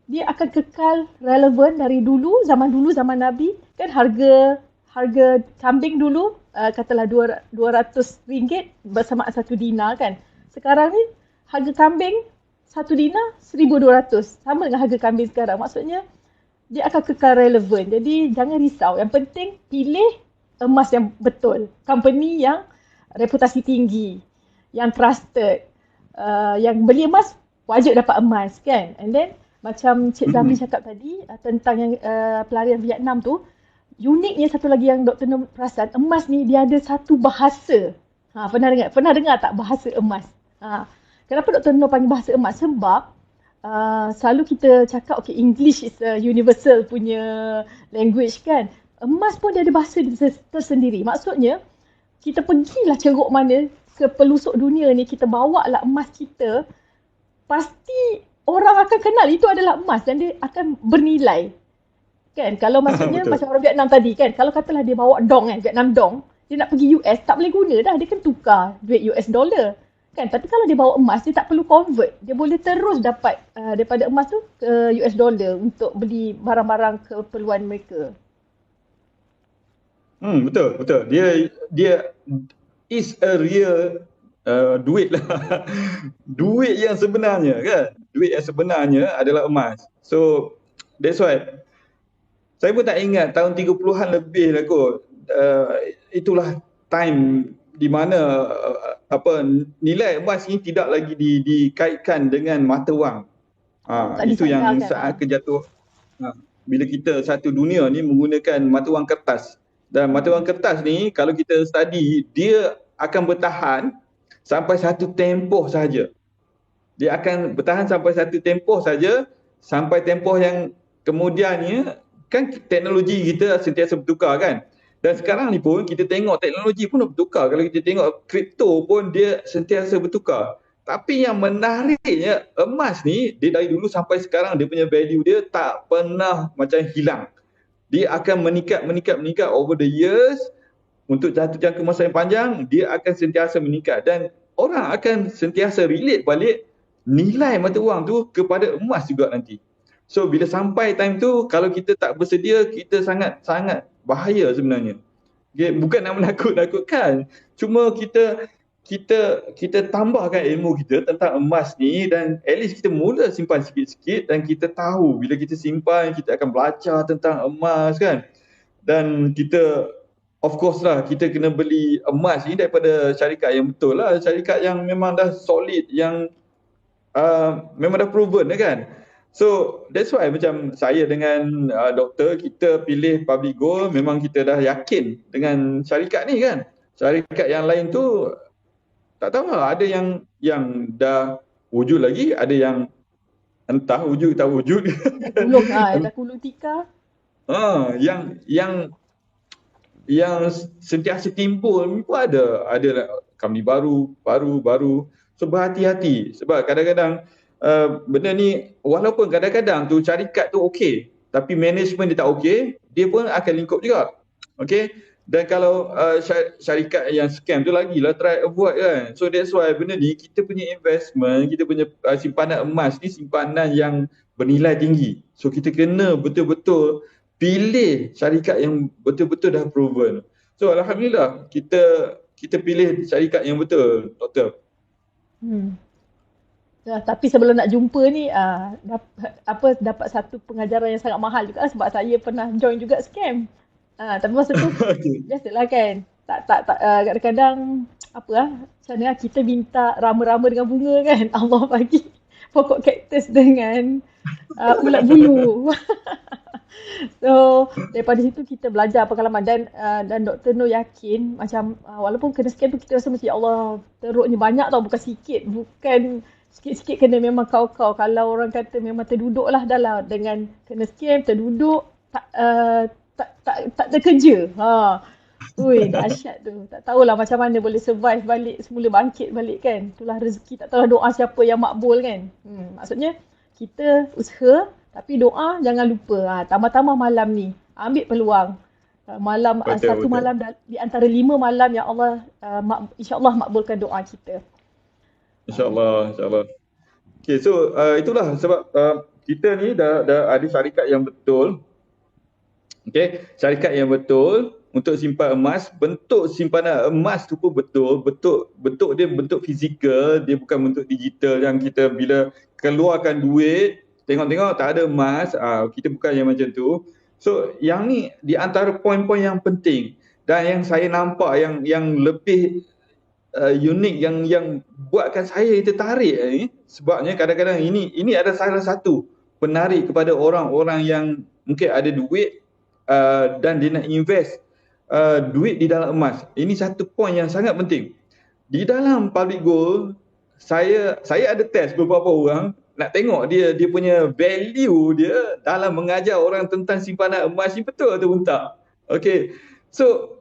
dia akan kekal relevan dari dulu, zaman Nabi kan. Harga kambing dulu katalah RM200 bersamaan 1 dinar kan. Sekarang ni harga kambing 1 dinar RM1,200, sama dengan harga kambing sekarang. Maksudnya dia akan kekal relevan. Jadi jangan risau, yang penting pilih emas yang betul, company yang reputasi tinggi, yang trusted. Yang beli emas wajib dapat emas kan. And then macam Cik Zamri cakap tadi tentang yang pelarian Vietnam tu, uniknya satu lagi yang Dr. Noor perasan, emas ni dia ada satu bahasa. Pernah dengar tak bahasa emas? Kenapa Dr. Noor panggil bahasa emas? Sebab selalu kita cakap English is a universal punya language kan. Emas pun dia ada bahasa tersendiri. Maksudnya kita pergilah ceruk mana ke pelosok dunia ni, kita bawa lah emas kita, pasti orang akan kenal itu adalah emas dan dia akan bernilai. Kan, kalau maksudnya macam orang Vietnam tadi kan, kalau katalah dia bawa dong Vietnam dong, dia nak pergi US tak boleh guna dah, dia kan tukar duit US dollar kan. Tapi kalau dia bawa emas, dia tak perlu convert, dia boleh terus dapat daripada emas tu ke US dollar untuk beli barang-barang keperluan mereka. Betul. Dia is a real duit lah. Duit yang sebenarnya kan. Duit yang sebenarnya adalah emas. So that's why saya pun tak ingat tahun 30-an lebih lah kot. Itulah time di mana nilai emas ini tidak lagi dikaitkan dengan mata wang. Itu yang saat kejatuh. Bila kita satu dunia ni menggunakan mata wang kertas. Dan mata wang kertas ni kalau kita study, dia akan bertahan sampai satu tempoh saja. Dia akan bertahan sampai satu tempoh saja, sampai tempoh yang kemudiannya kan teknologi kita sentiasa bertukar kan. Dan sekarang ni pun kita tengok teknologi pun bertukar. Kalau kita tengok kripto pun dia sentiasa bertukar. Tapi yang menariknya emas ni, dia dari dulu sampai sekarang dia punya value dia tak pernah macam hilang. Dia akan meningkat over the years. Untuk jatuh jangka masa yang panjang, dia akan sentiasa meningkat. Dan orang akan sentiasa relate balik nilai mata wang tu kepada emas juga nanti. So bila sampai time tu, kalau kita tak bersedia, kita sangat bahaya sebenarnya. Okay? Bukan nak menakut-nakutkan. Cuma kita tambahkan ilmu kita tentang emas ni dan at least kita mula simpan sikit-sikit dan kita tahu bila kita simpan, kita akan belajar tentang emas kan. Dan kita, of course lah, kita kena beli emas ni daripada syarikat yang betul lah. Syarikat yang memang dah solid, yang memang dah proven kan. So that's why macam saya dengan doktor, kita pilih Public Gold, memang kita dah yakin dengan syarikat ni kan. Syarikat yang lain tu tak tahu lah, ada yang dah wujud lagi, ada yang entah wujud tak wujud. Dah kulung tikar. Yang sentiasa timbul pun ada company baru. So berhati-hati sebab kadang-kadang benda ni walaupun kadang-kadang tu syarikat tu okey tapi management dia tak okey, dia pun akan lingkup juga. Okey? Dan kalau syarikat yang scam tu lagilah try avoid kan. So that's why benda ni kita punya investment, kita punya simpanan emas ni simpanan yang bernilai tinggi. So kita kena betul-betul pilih syarikat yang betul-betul dah proven. So alhamdulillah kita pilih syarikat yang betul, doktor. Tapi sebelum nak jumpa ni dapat satu pengajaran yang sangat mahal juga sebab saya pernah join juga scam. Tapi masa tu biasalah kan. Kadang-kadang macam mana kita minta rama-rama dengan bunga kan. Allah bagi pokok kaktus dengan ulat bulu. So daripada situ kita belajar pengalaman dan Dr. Noor yakin macam walaupun kena scam tu kita rasa macam ya Allah teruknya banyak tau, bukan sikit, bukan sikit-sikit kena memang kau-kau. Kalau orang kata memang terduduk lah dah lah dengan kena scam, terduduk tak terkerja. Ui, dahsyat tu. Tak tahulah macam mana boleh survive balik, semula bangkit balik kan. Itulah rezeki, tak tahu doa siapa yang makbul kan. Maksudnya kita usaha tapi doa jangan lupa. Tambah-tambah malam ni, ambil peluang. Malam betul. Malam di antara 5 malam yang Allah insya-Allah makbulkan doa kita. InsyaAllah. Okay, so itulah sebab kita ni dah ada syarikat yang betul. Okay, syarikat yang betul untuk simpan emas. Bentuk simpanan emas tu pun betul. Bentuk dia bentuk fizikal, dia bukan bentuk digital yang kita bila keluarkan duit, tengok-tengok tak ada emas, kita bukan yang macam tu. So yang ni di antara poin-poin yang penting dan yang saya nampak yang lebih unik yang buatkan saya tertarik ni, sebabnya kadang-kadang ini ada salah satu penarik kepada orang-orang yang mungkin ada duit dan dia nak invest duit di dalam emas. Ini satu poin yang sangat penting. Di dalam Public Gold, saya ada test beberapa orang nak tengok dia punya value dia dalam mengajar orang tentang simpanan emas ni betul atau tak. Okay. So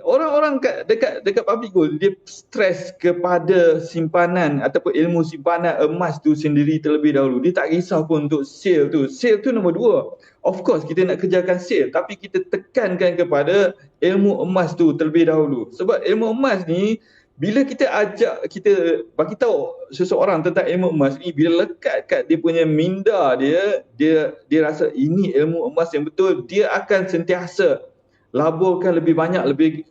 orang-orang dekat Public Gold dia stres kepada simpanan ataupun ilmu simpanan emas tu sendiri terlebih dahulu. Dia tak risau pun untuk sale tu. Sale tu nombor 2. Of course kita nak kerjakan sale tapi kita tekankan kepada ilmu emas tu terlebih dahulu. Sebab ilmu emas ni bila kita kita bagi tahu seseorang tentang ilmu emas ni, bila lekat kat dia punya minda dia rasa ini ilmu emas yang betul, dia akan sentiasa laburkan lebih banyak lagi,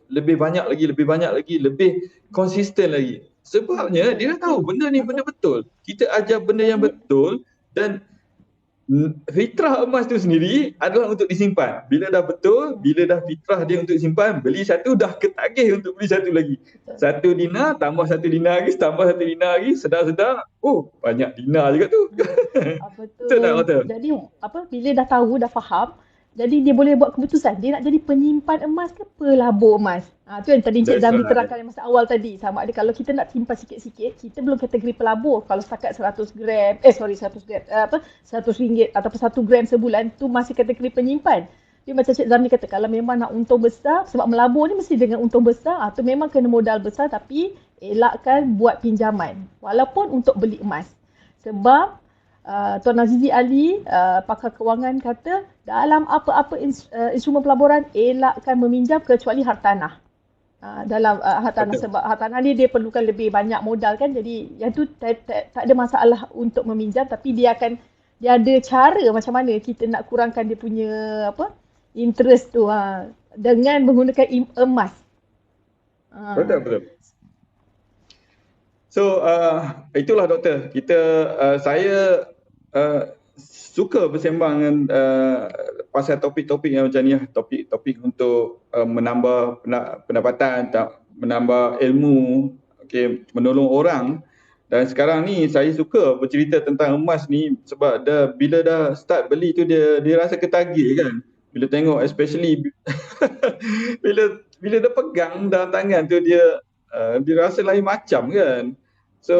lebih konsisten lagi. Sebabnya dia dah tahu benda ni benda betul. Kita ajar benda yang betul dan fitrah emas tu sendiri adalah untuk disimpan. Bila dah betul, bila dah fitrah dia untuk disimpan, beli satu dah ketagih untuk beli satu lagi. Satu dinar tambah satu dinar lagi, tambah satu dinar lagi, sedar-sedar, oh banyak dinar juga tu. Betul. Jadi bila dah tahu, dah faham, jadi dia boleh buat keputusan. Dia nak jadi penyimpan emas ke pelabur emas. Tu yang tadi Encik Zamri terangkan masa awal tadi. Sama ada kalau kita nak simpan sikit-sikit, kita belum kategori pelabur. Kalau setakat 100 gram, 100 gram, 100 ringgit ataupun 1 gram sebulan, tu masih kategori penyimpan. Dia macam Encik Zamri kata, kalau memang nak untung besar, sebab melabur ni mesti dengan untung besar, tu memang kena modal besar tapi elakkan buat pinjaman. Walaupun untuk beli emas. Sebab Tuan Azizi Ali, pakar kewangan kata dalam apa-apa instrumen pelaburan elakkan meminjam kecuali hartanah. Dalam hartanah sebab hartanah ni dia perlukan lebih banyak modal kan, jadi yang tu tak ada masalah untuk meminjam, tapi dia ada cara macam mana kita nak kurangkan dia punya interest tu dengan menggunakan emas. Betul. So itulah doktor, saya suka bersembang dengan pasal topik-topik yang macam ni, topik untuk menambah pendapatan, menambah ilmu, menolong orang. Dan sekarang ni saya suka bercerita tentang emas ni sebab bila dah start beli tu dia rasa ketagih kan. Bila tengok especially bila dia pegang dalam tangan tu dia rasa lain macam kan. So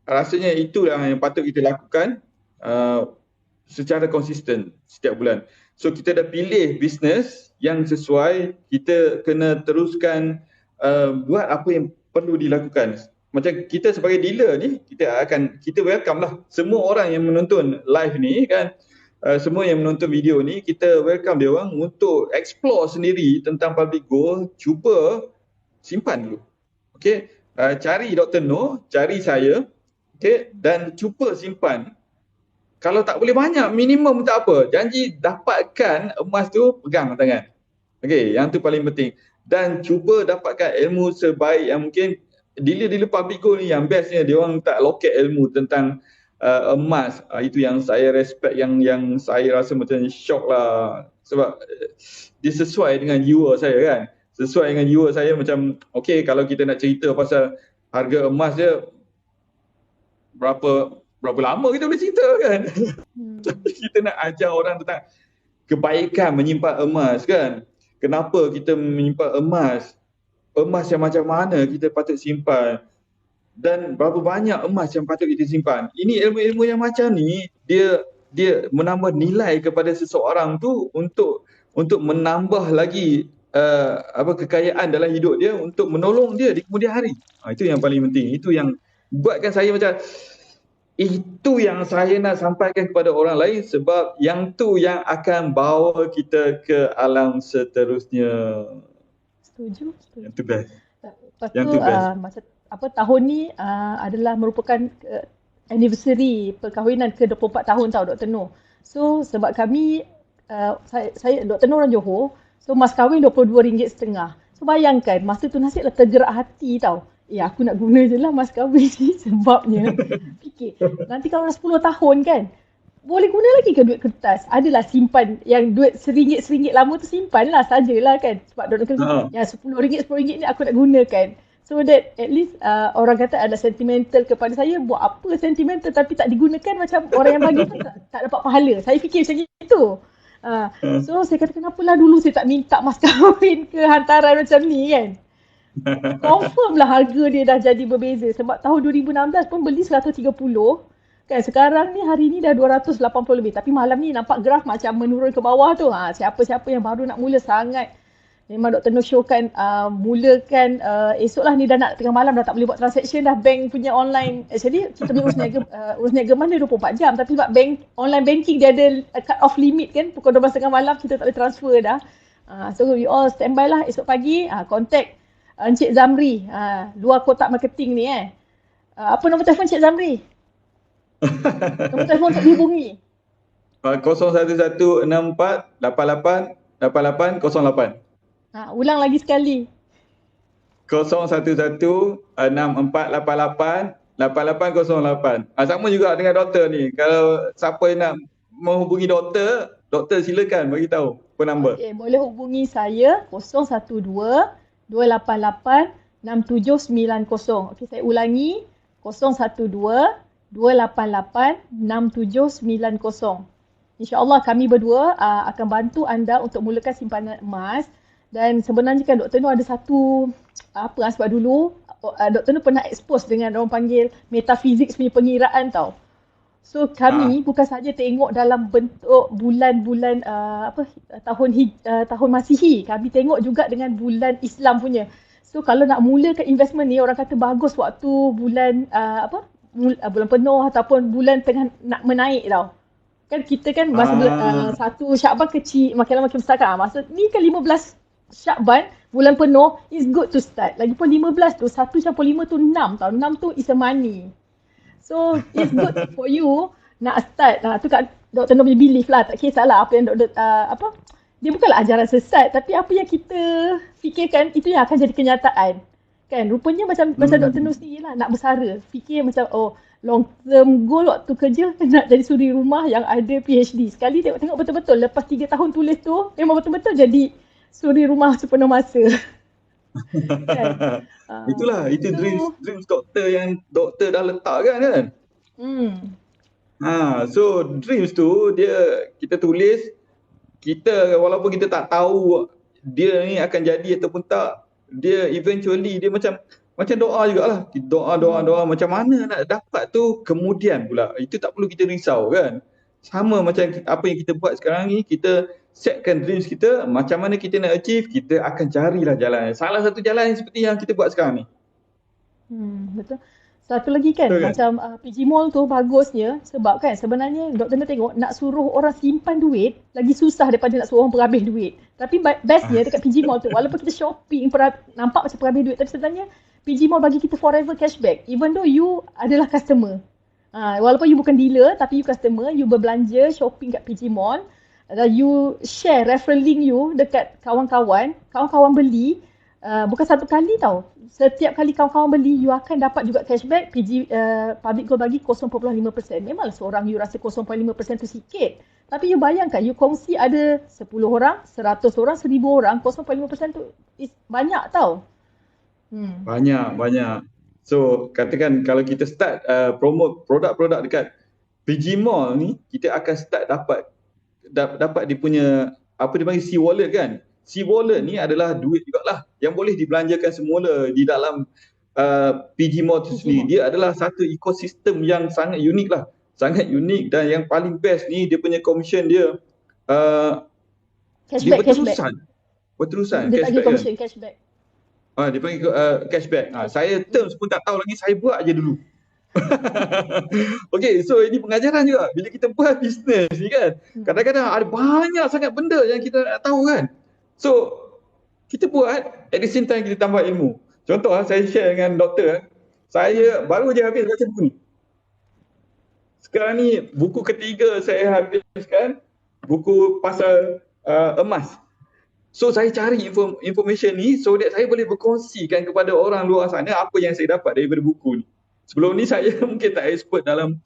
rasanya itulah yang patut kita lakukan secara konsisten setiap bulan. So kita dah pilih bisnes yang sesuai, kita kena teruskan buat apa yang perlu dilakukan. Macam kita sebagai dealer ni, kita welcome lah semua orang yang menonton live ni kan, semua yang menonton video ni, kita welcome dia orang untuk explore sendiri tentang public gold, cuba simpan dulu. Okay, cari Dr. Noor, cari saya, okay, dan cuba simpan. Kalau tak boleh banyak, minimum tak apa. Janji dapatkan emas tu, pegang tangan. Okay, yang tu paling penting. Dan cuba dapatkan ilmu sebaik yang mungkin. Dealer-dealer public gold ni yang bestnya, dia orang tak loket ilmu tentang emas. Itu yang saya respect, yang saya rasa macam shock lah. Sebab dia sesuai dengan jiwa saya kan. Sesuai dengan jiwa saya macam, okay, kalau kita nak cerita pasal harga emas dia, berapa lama kita boleh cerita kan. Tapi kita nak ajar orang tentang kebaikan menyimpan emas kan. Kenapa kita menyimpan emas? Emas yang macam mana kita patut simpan? Dan berapa banyak emas yang patut kita simpan? Ini ilmu-ilmu yang macam ni, dia menambah nilai kepada seseorang tu untuk menambah lagi kekayaan dalam hidup dia, untuk menolong dia di kemudian hari. Itu yang paling penting. Itu yang buatkan saya macam, itu yang saya nak sampaikan kepada orang lain, sebab yang tu yang akan bawa kita ke alam seterusnya. Setuju. Yang tu best. Lepas tu tahun ni adalah merupakan anniversary perkahwinan ke 24 tahun tau Dr. Noor. So sebab kami saya Dr. Noor orang Johor, so mas kahwin RM22.5. So bayangkan masa tu nasib lah tergerak hati tau. Aku nak guna je lah mas kahwin ni, sebabnya fikir nanti kalau dah 10 tahun kan, boleh guna lagi ke duit kertas? Adalah simpan yang duit RM1 lama tu, simpan lah sajalah kan. Sebab dia kata yang RM10 ni aku nak gunakan. So that at least orang kata ada sentimental kepada saya. Buat apa sentimental tapi tak digunakan, macam orang yang bagi tu tak dapat pahala. Saya fikir macam itu. So saya kata kenapalah dulu saya tak minta mas kahwin ke hantaran macam ni kan. Confirm lah harga dia dah jadi berbeza. Sebab tahun 2016 pun beli 130 kan, sekarang ni hari ni dah 280 lebih. Tapi malam ni nampak graf macam menurun ke bawah tu. Siapa-siapa yang baru nak mula sangat, memang Dr. Noor showkan, mulakan esok lah ni, dah nak tengah malam dah tak boleh buat transaction dah, bank punya online. Actually kita boleh urus niaga mana 24 jam, tapi sebab bank online banking dia ada cut off limit kan, pukul 12.30 malam kita tak boleh transfer dah. So we all standby lah esok pagi, contact Encik Zamri, luar kotak marketing ni apa nombor telefon Encik Zamri? Nombor telefon untuk dihubungi 0114688808. Ulang lagi sekali. 011-6488-8808. Sama juga dengan doktor ni. Kalau siapa yang nak menghubungi doktor, doktor silakan bagi tahu phone number. Okey, boleh hubungi saya 012-288-6790. Okey, saya ulangi 012-288-6790. InsyaAllah kami berdua akan bantu anda untuk mulakan simpanan emas. Dan sebenarnya kan Dr. Nur ada satu sebab dulu Dr. Nur pernah expose dengan orang panggil metafizik punya pengiraan tau. So kami bukan saja tengok dalam bentuk bulan-bulan tahun Masihi, kami tengok juga dengan bulan Islam punya. So kalau nak mulakan investment ni, orang kata bagus waktu bulan bulan penuh ataupun bulan tengah nak menaik tau. Kan kita kan masa satu Syakban kecil, makin lama makin besar kan. Masa ni kan 15 Syakban, bulan penuh, is good to start. Lagipun 15 tu, 1 campur 5 tu 6 tau. 6 tu is a money. So it's good for you nak start. Tu kat Dr. Nur punya belief lah. Tak kisahlah apa yang dia bukanlah ajaran sesat, tapi apa yang kita fikirkan itu yang akan jadi kenyataan. Kan rupanya macam Dr. Nur sendiri lah nak bersara. Fikir macam long term goal waktu kerja nak jadi suri rumah yang ada PhD. Sekali tengok betul-betul lepas 3 tahun tulis tu memang betul-betul jadi suri rumah sepenuh masa. Kan? Itu dreams doktor yang doktor dah letakkan kan. So dreams tu kita tulis, kita walaupun kita tak tahu dia ni akan jadi ataupun tak, dia eventually dia macam doa jugalah. Doa macam mana nak dapat tu kemudian pula. Itu tak perlu kita risau kan. Sama macam apa yang kita buat sekarang ni, kita setkan dreams kita, macam mana kita nak achieve, kita akan carilah jalan. Salah satu jalan seperti yang kita buat sekarang ni. Betul. Satu lagi kan, betul, macam PG Mall tu bagusnya sebab kan sebenarnya Dr. Nur tengok nak suruh orang simpan duit lagi susah daripada nak suruh orang perhabis duit. Tapi bestnya dekat PG Mall tu, walaupun kita shopping nampak macam perhabis duit, tapi sebenarnya PG Mall bagi kita forever cashback even though you adalah customer. Walaupun you bukan dealer tapi you customer, you berbelanja shopping kat PG Mall, you share referral link you dekat kawan-kawan beli, bukan satu kali tau. Setiap kali kawan-kawan beli, you akan dapat juga cashback. Public Gold bagi 0.5%. Memanglah seorang you rasa 0.5% tu sikit. Tapi you bayangkan, you kongsi ada 10 orang, 100 orang, 1000 orang, 0.5% tu is banyak tau. Banyak. So katakan kalau kita start promote produk-produk dekat PG Mall ni, kita akan start dapat dia punya apa dia panggil C-wallet kan. C-wallet ni adalah duit jugalah yang boleh dibelanjakan semula di dalam PG Mall tu sendiri. Dia adalah satu ekosistem yang sangat unik lah. Sangat unik, dan yang paling best ni dia punya commission dia cashback, berterusan. Dia bagi commission cashback. Dia panggil cashback. Saya terms pun tak tahu lagi, saya buat aja dulu. Okay, so ini pengajaran juga. Bila kita buat bisnes ni kan, kadang-kadang ada banyak sangat benda yang kita nak tahu kan. So, kita buat, at the same time kita tambah ilmu. Contoh saya share dengan doktor, saya baru je habis baca buku ni. Sekarang ni buku ketiga saya habiskan, buku pasal emas. So saya cari information ni so that saya boleh berkongsikan kepada orang luar sana apa yang saya dapat daripada buku ni. Sebelum ni saya mungkin tak expert dalam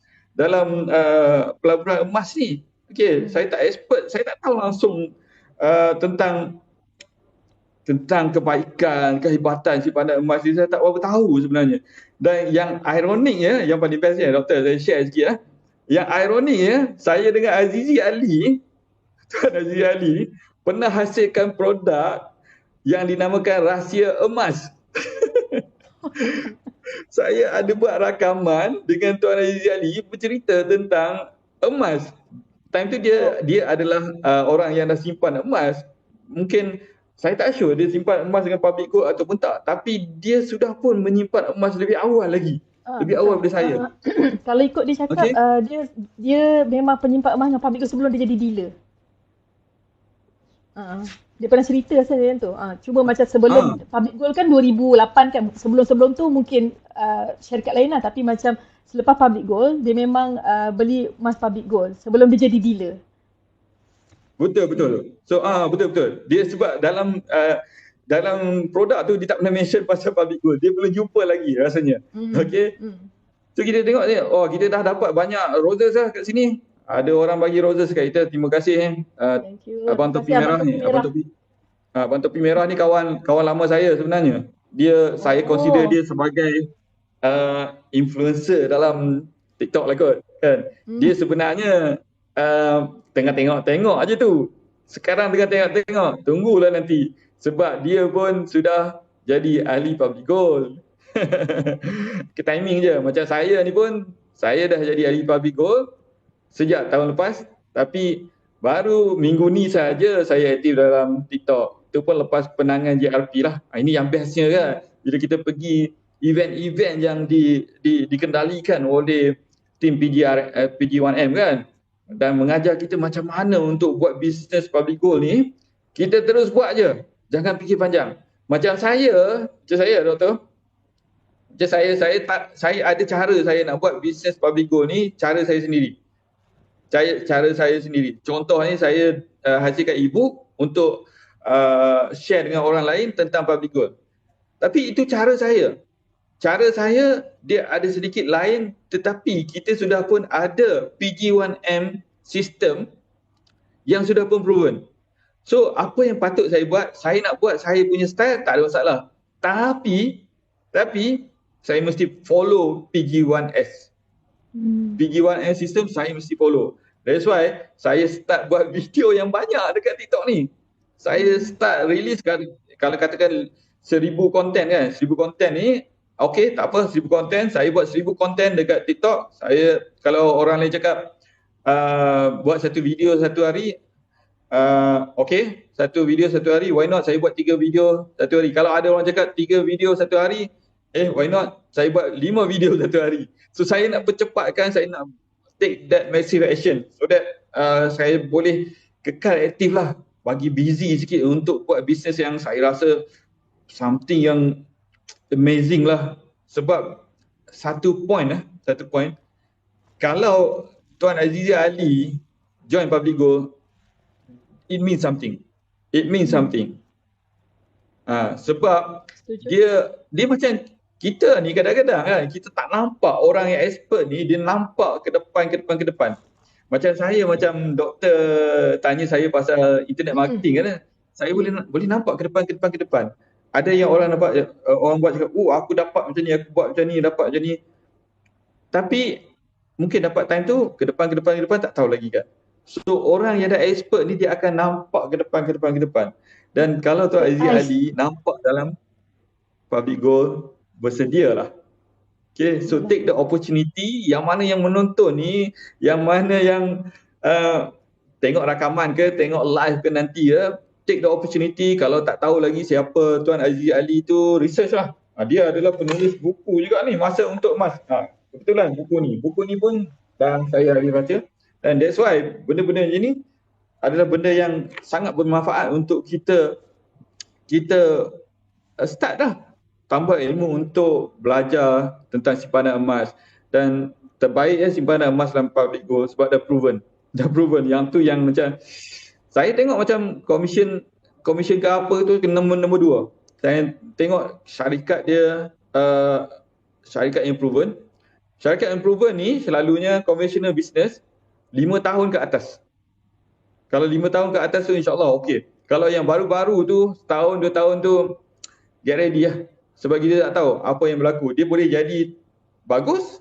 pelaburan emas ni. Okay, saya tak expert, saya tak tahu langsung tentang kebaikan, kehebatan simpanan emas ni, saya tak berapa tahu sebenarnya. Dan yang ironik yang paling best doktor, saya share sikit Yang ironik saya dengan Azizi Ali, Tuan Azizi Ali pernah hasilkan produk yang dinamakan Rahsia Emas. Saya ada buat rakaman dengan Tuan Azizi Ali bercerita tentang emas. Time tu dia adalah orang yang dah simpan emas. Mungkin saya tak sure dia simpan emas dengan public gold ataupun tak, tapi dia sudah pun menyimpan emas lebih awal lagi. Lebih awal daripada saya. Kalau ikut dia cakap, dia memang penyimpan emas dengan public gold sebelum dia jadi dealer. Dia pernah cerita saya tu. Cuma macam sebelum public gold kan 2008 kan. Sebelum-sebelum tu mungkin syarikat lain lah, tapi macam selepas public gold dia memang beli emas public gold sebelum dia jadi dealer. Betul. So betul. Dia sebab dalam dalam produk tu dia tak pernah mention pasal public goal. Dia belum jumpa lagi rasanya. Okay. So kita tengok ni, oh kita dah dapat banyak roses lah kat sini. Ada orang bagi roses kat kita, terima kasih. Thank you. Abang Topi Merah ni. Abang Topi Merah ni kawan lama saya sebenarnya. Saya consider dia sebagai influencer dalam TikTok lah kot. Kan? Dia sebenarnya tengah tengok aja tu. Sekarang tengah tengok. Tunggulah nanti. Sebab dia pun sudah jadi ahli public goal. Ke timing je. Macam saya ni pun, saya dah jadi ahli public goal sejak tahun lepas. Tapi baru minggu ni saja saya aktif dalam TikTok. Itu pun lepas penangan JRP lah. Ini yang bestnya kan. Bila kita pergi event-event yang dikendalikan oleh tim PG1M kan. Dan mengajar kita macam mana untuk buat bisnes public goal ni. Kita terus buat je. Jangan fikir panjang. Macam saya doktor. Macam saya ada cara saya nak buat bisnes public goal ni, cara saya sendiri. Cara saya sendiri. Contoh ni saya hasilkan e-book untuk share dengan orang lain tentang public goal. Tapi itu cara saya. Cara saya dia ada sedikit lain, tetapi kita sudah pun ada PG1M system yang sudah pun proven. So apa yang patut saya buat, saya nak buat saya punya style, tak ada masalah. Tapi saya mesti follow PG1S. PG1S system saya mesti follow. That's why saya start buat video yang banyak dekat TikTok ni. Saya start release kalau katakan 1000 konten kan. 1000 konten ni, okay tak apa 1000 konten. Saya buat 1000 konten dekat TikTok. Saya, kalau orang lain cakap buat satu video satu hari, okay, satu video satu hari, why not saya buat 3 video satu hari. Kalau ada orang cakap 3 video satu hari, why not saya buat 5 video satu hari. So saya nak percepatkan, saya nak take that massive action so that saya boleh kekal aktif lah. Bagi busy sikit untuk buat bisnes yang saya rasa something yang amazing lah. Sebab satu point, kalau Tuan Azizia Ali join public goal, it means something. Sebab dia macam kita ni kadang-kadang kan, kita tak nampak orang yang expert ni, dia nampak ke depan. Macam saya, macam doktor tanya saya pasal internet marketing kan, saya boleh nampak ke depan. Ada yang orang nampak, orang buat cakap, aku dapat macam ni, aku buat macam ni, dapat macam ni. Tapi mungkin dapat time tu ke depan tak tahu lagi kan. So orang yang dah expert ni dia akan nampak ke depan. Dan kalau Tuan Azizia Ali nampak dalam public goal, bersedialah. Okay, so take the opportunity. Yang mana yang menonton ni, yang mana yang tengok rakaman ke, tengok live ke nanti ya, take the opportunity. Kalau tak tahu lagi siapa Tuan Azizia Ali tu, research lah. Dia adalah penulis buku juga ni, Masa Untuk Emas. Kebetulan buku ni pun dah saya habis baca. Dan that's why benda-benda macam ni adalah benda yang sangat bermanfaat untuk kita start dah. Tambah ilmu untuk belajar tentang simpanan emas. Dan terbaiknya simpanan emas dalam public goal sebab dah proven. Yang tu yang macam saya tengok macam commission ke apa tu nombor 2. Saya tengok syarikat dia, syarikat yang proven. Syarikat yang proven ni selalunya conventional business 5 tahun ke atas. Kalau 5 tahun ke atas tu insyaAllah okey. Kalau yang baru-baru tu, setahun 2 tahun tu, get ready lah. Sebab kita tak tahu apa yang berlaku. Dia boleh jadi bagus,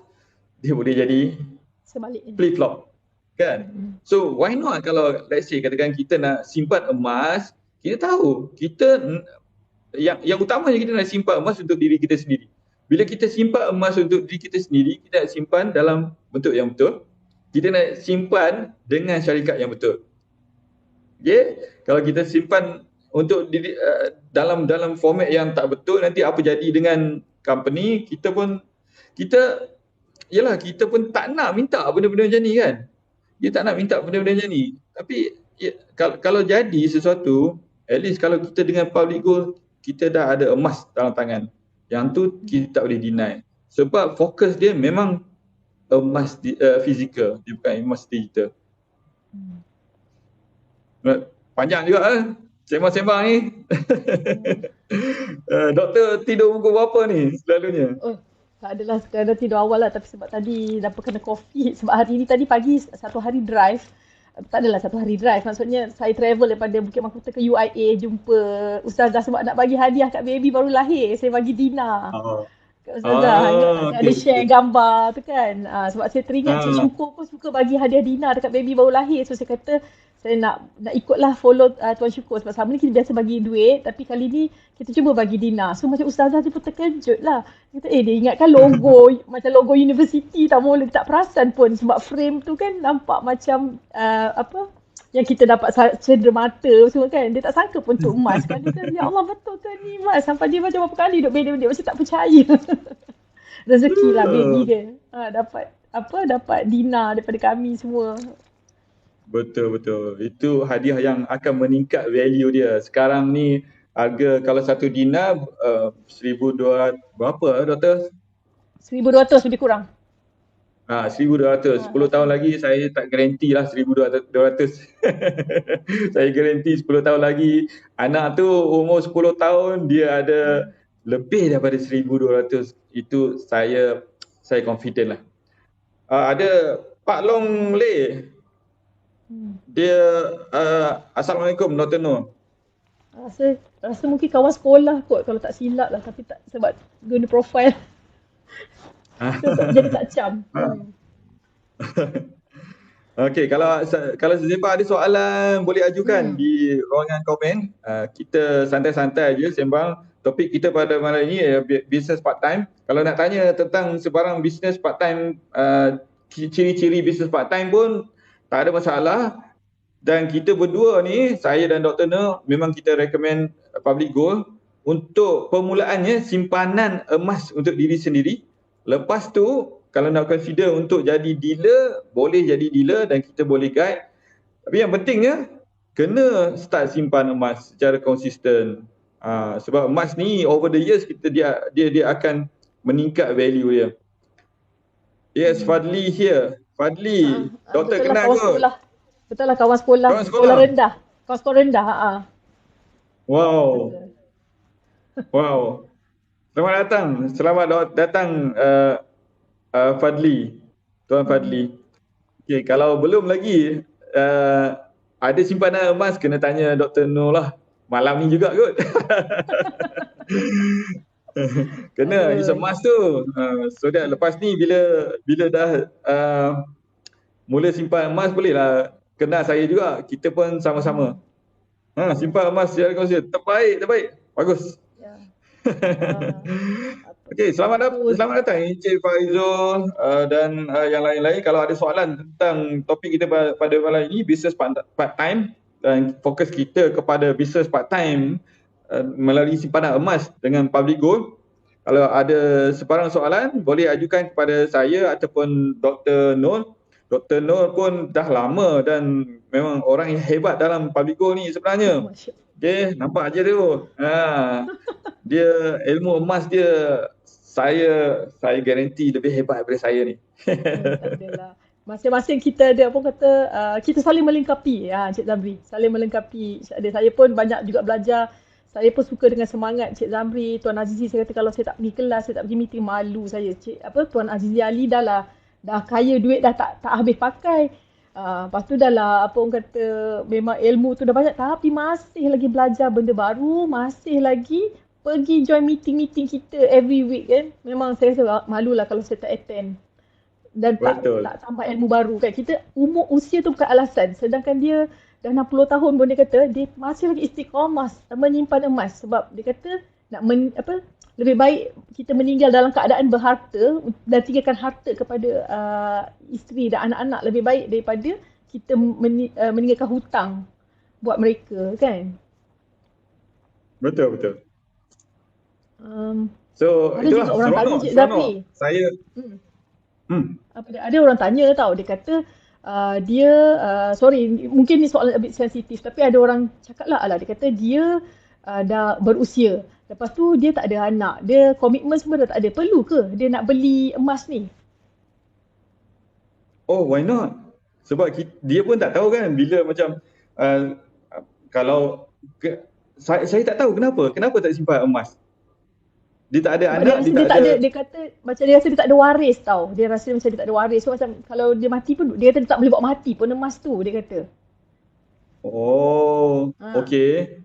dia boleh jadi sebaliknya, flip-flop. Kan? So why not kalau let's say katakan kita nak simpan emas, kita tahu kita yang utamanya kita nak simpan emas untuk diri kita sendiri. Bila kita simpan emas untuk diri kita sendiri, kita nak simpan dalam bentuk yang betul. Kita nak simpan dengan syarikat yang betul. Okay? Kalau kita simpan untuk diri, dalam format yang tak betul, nanti apa jadi dengan company, kita pun tak nak minta benda-benda macam ni kan. Kita tak nak minta benda-benda macam ni. Tapi kalau jadi sesuatu, at least kalau kita dengan public goal, kita dah ada emas dalam tangan. Yang tu kita tak boleh deny. Sebab fokus dia memang emas fizikal, dia bukan emas digital. Panjang juga sembang-sembang ni. Doktor tidur pukul berapa ni selalunya? Oh, tak adalah sekadar tidur awal lah, tapi sebab tadi dapat kena kopi. Sebab hari ni tadi pagi satu hari drive. Tak adalah satu hari drive. Maksudnya saya travel daripada Bukit Mahkota ke UIA jumpa Ustazah sebab nak bagi hadiah kat baby baru lahir. Saya bagi dinner. Oh. Kat Ustazah. Saya ada share Okay. gambar tu kan. Sebab saya teringat Cik Syukur pun suka bagi hadiah dinner dekat baby baru lahir. So saya kata saya nak ikutlah follow Tuan Syukur. Sebab selama ni kita biasa bagi duit. Tapi kali ni kita cuba bagi dinner. So macam Ustazah tu pun terkejut lah. Dia kata dia ingatkan logo macam logo universiti tak boleh, tak perasan pun sebab frame tu kan nampak macam apa yang kita dapat cedera mata semua kan. Dia tak sangka pun tu emas kan. Dia kata ya Allah betul ke ni emas. Sampai dia macam berapa kali duk beda-beda macam tak percaya. Rezeki lah baby dia. Dapat dinner daripada kami semua. Betul. Itu hadiah yang akan meningkat value dia. Sekarang ni harga kalau satu dinar 1,200 berapa doktor? 1,200 lebih kurang. 1,200. 10 tahun lagi saya tak garanti lah 1,200. Saya garanti 10 tahun lagi anak tu umur 10 tahun dia ada lebih daripada 1,200. Itu saya confident lah. Ada Pak Long Leh. Dia Assalamualaikum Dr. Noor. Rasa mungkin kawan sekolah kot kalau tak silap lah, tapi tak sebab guna profile. So, jadi tak cam. Okey, kalau Zebah ada soalan boleh ajukan di ruangan komen. Kita santai-santai je sembang. Topik kita pada malam ini business part time. Kalau nak tanya tentang sebarang business part time, ciri-ciri business part time pun tak ada masalah. Dan kita berdua ni, saya dan Dr. Noor, memang kita recommend public gold untuk permulaannya simpanan emas untuk diri sendiri. Lepas tu kalau nak consider untuk jadi dealer, boleh jadi dealer dan kita boleh guide. Tapi yang pentingnya kena start simpan emas secara konsisten. Sebab emas ni over the years dia akan meningkat value dia. Yes, Fadli here. Fadli, doktor kenal kot? Betul lah kawan sekolah. Sekolah rendah. Kawan sekolah rendah. Wow. Selamat datang Fadli. Tuan Fadli. Okay, kalau belum lagi ada simpanan emas kena tanya Dr. Noor lah. Malam ni juga kot. Kena isi emas tu. So that lepas ni bila dah mula simpan emas bolehlah kenal saya juga. Kita pun sama-sama. Simpan emas secara konsisten. Terbaik. Bagus. Okey, selamat datang Encik Faizul dan yang lain-lain. Kalau ada soalan tentang topik kita pada malam ini, business part time, dan fokus kita kepada business part time melalui simpanan emas dengan public gold. Kalau ada sebarang soalan, boleh ajukan kepada saya ataupun Dr. Noor. Dr. Noor pun dah lama dan memang orang yang hebat dalam public gold ni sebenarnya. Okay, nampak je tu. Dia ilmu emas dia saya garanti lebih hebat daripada saya ni. Tak adalah. Masing-masing kita ada apa kata kita saling melengkapi Cik Zamri. Saling melengkapi. Saya pun banyak juga belajar. Saya pun suka dengan semangat Cik Zamri, Tuan Azizi. Saya kata kalau saya tak pergi kelas, saya tak pergi meeting, malu saya. Tuan Azizi Ali dah kaya duit dah tak habis pakai. Lepas tu dah lah apa orang kata memang ilmu tu dah banyak tapi masih lagi belajar benda baru, masih lagi pergi join meeting-meeting kita every week kan. Memang saya rasa malulah kalau saya tak attend. Dan tak tambah ilmu baru kan. Kita usia tu bukan alasan. Sedangkan dia dah 60 tahun pun dia kata dia masih lagi istiqamah menyimpan emas sebab dia kata lebih baik kita meninggal dalam keadaan berharta dan tinggalkan harta kepada isteri dan anak-anak lebih baik daripada kita meninggalkan hutang buat mereka kan. Betul. So ada juga orang tanya Cik Zamri. Saya ada orang tanya tau, dia kata sorry mungkin ni soalan a bit sensitif tapi ada orang cakap lah dia kata dia dah berusia, lepas tu dia tak ada anak, dia komitmen semua dah tak ada, perlu ke dia nak beli emas ni? Oh, why not? Sebab dia pun tak tahu kan bila macam kalau saya tak tahu kenapa tak simpan emas. Dia tak ada Sebab anak, dia tak ada, dia kata macam dia rasa dia tak ada waris tau. Dia rasa macam dia tak ada waris. So macam kalau dia mati pun dia kata dia tak boleh bawa mati pun emas tu, dia kata. Oh, okey.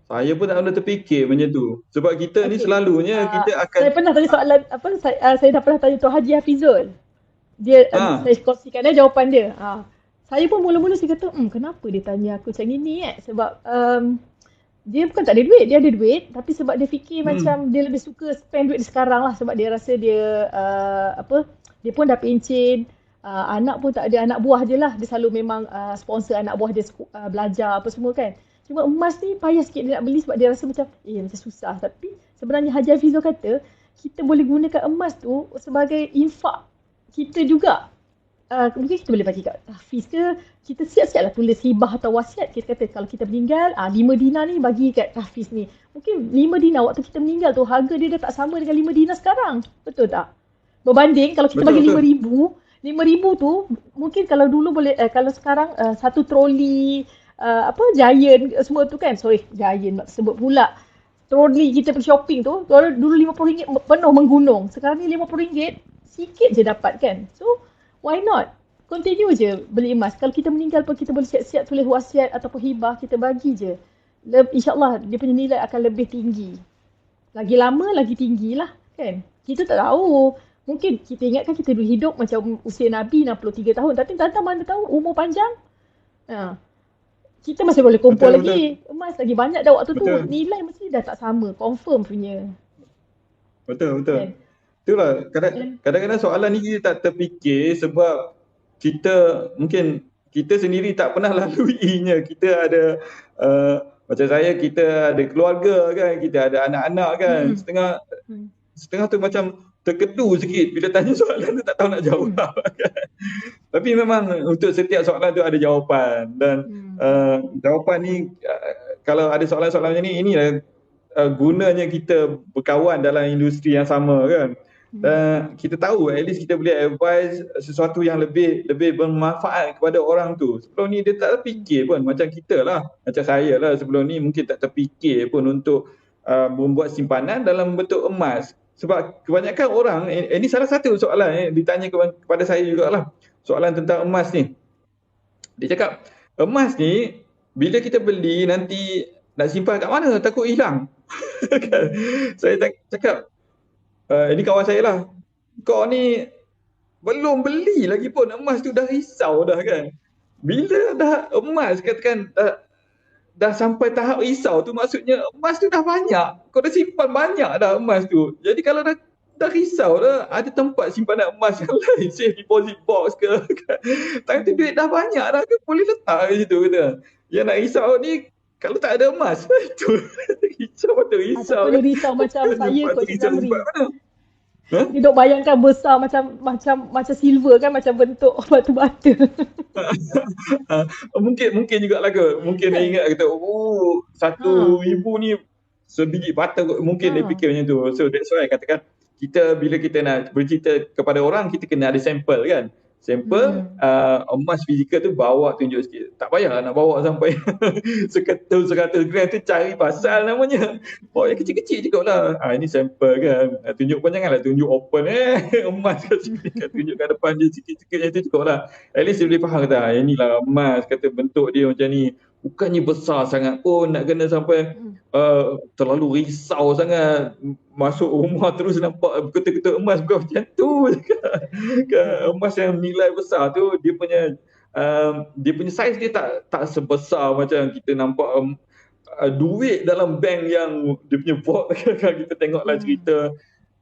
Saya pun tak pernah terfikir macam tu. Sebab kita ni selalunya kita akan... Saya pernah tanya soalan, saya dah pernah tanya Tuan Haji Hafizul. Dia, saya kongsikan jawapan dia. Saya pun mula-mula saya kata, kenapa dia tanya aku macam ni Sebab dia bukan tak ada duit, dia ada duit. Tapi sebab dia fikir macam dia lebih suka spend duit sekarang lah. Sebab dia rasa dia, dia pun dah pencen. Anak pun tak ada, anak buah je lah. Dia selalu memang sponsor anak buah dia belajar apa semua kan. Cuma emas ni payah sikit dia nak beli sebab dia rasa macam macam susah. Tapi sebenarnya Haji Hafizul kata kita boleh gunakan emas tu sebagai infak kita juga. Mungkin kita boleh bagi kat Hafiz ke, kita siap-siap lah tulis hibah atau wasiat. Kita kata kalau kita meninggal 5 dinar ni bagi kat Hafiz ni. Mungkin 5 dinar waktu kita meninggal tu harga dia dah tak sama dengan 5 dinar sekarang. Betul tak? Berbanding kalau kita bagi 5,000 tu mungkin kalau dulu boleh kalau sekarang satu troli Giant semua tu kan. Sorry, Giant nak sebut pula. Troli kita pergi shopping tu, dulu RM50 penuh menggunung. Sekarang ni RM50 sikit je dapat kan. So, why not? Continue je beli emas. Kalau kita meninggal pun kita boleh siap-siap tulis wasiat ataupun hibah, kita bagi je. InsyaAllah dia punya nilai akan lebih tinggi. Lagi lama, lagi tinggi lah kan. Kita tak tahu. Mungkin kita ingatkan kita dulu hidup macam usia Nabi 63 tahun. Tapi tak tahu mana tahu umur panjang. Kita masih boleh kumpul lagi. Emas lagi banyak dah waktu tu. Nilai mesti dah tak sama. Confirm punya. Betul. Kan? Itulah. Kadang-kadang soalan ni kita tak terfikir sebab mungkin kita sendiri tak pernah laluinya. Kita ada, macam saya, kita ada keluarga kan. Kita ada anak-anak kan. Setengah tu macam terkedu sikit bila tanya soalan tu tak tahu nak jawab. Tapi memang untuk setiap soalan tu ada jawapan dan jawapan ni kalau ada soalan-soalan macam ni, inilah gunanya kita berkawan dalam industri yang sama kan. Dan kita tahu at least kita boleh advise sesuatu yang lebih bermanfaat kepada orang tu. Sebelum ni dia tak terfikir pun macam kita lah. Macam saya lah sebelum ni mungkin tak terfikir pun untuk membuat simpanan dalam bentuk emas. Sebab kebanyakan orang, ini salah satu soalan ditanya kepada saya jugalah. Soalan tentang emas ni. Dia cakap, emas ni bila kita beli nanti nak simpan kat mana? Takut hilang. Saya cakap, ini kawan saya lah. Kau ni belum beli lagi pun emas tu dah risau dah kan. Bila dah emas katakan dah sampai tahap risau tu maksudnya emas tu dah banyak. Kau dah simpan banyak dah emas tu. Jadi kalau dah risau dah, ada tempat simpanan emas yang lain, safe deposit box ke. Time tu duit dah banyak dah ke, boleh letak kat situ kata. Yang nak risau ni kalau tak ada emas. Itu risau atau risau. Boleh risau macam saya kot Cik Zamri. Dia duk bayangkan besar macam silver kan, macam bentuk batu-bata. Mungkin jugalah ke. Mungkin dia ingat kata, RM1,000 ni sebiji bata kot. Mungkin dia fikir macam tu. So that's why katakan bila kita nak bercerita kepada orang, kita kena ada sampel kan. Sampel emas fizikal tu bawa tunjuk sikit. Tak payahlah nak bawa sampai 100 gram tu, cari pasal namanya. Bawa yang kecil-kecil je lah. Ini sampel kan. Tunjuk pun janganlah tunjuk open emas kat sini. Tunjuk kat depan je sikit-sikit je tu cukup lah. At least dia boleh faham kata, inilah emas, kata bentuk dia macam ni. Bukannya besar sangat pun nak kena sampai terlalu risau sangat. Masuk rumah terus nampak ketul-ketul emas, bukan macam tu. Emas yang nilai besar tu dia punya saiz dia tak sebesar macam kita nampak duit dalam bank yang dia punya vault. Kita tengoklah cerita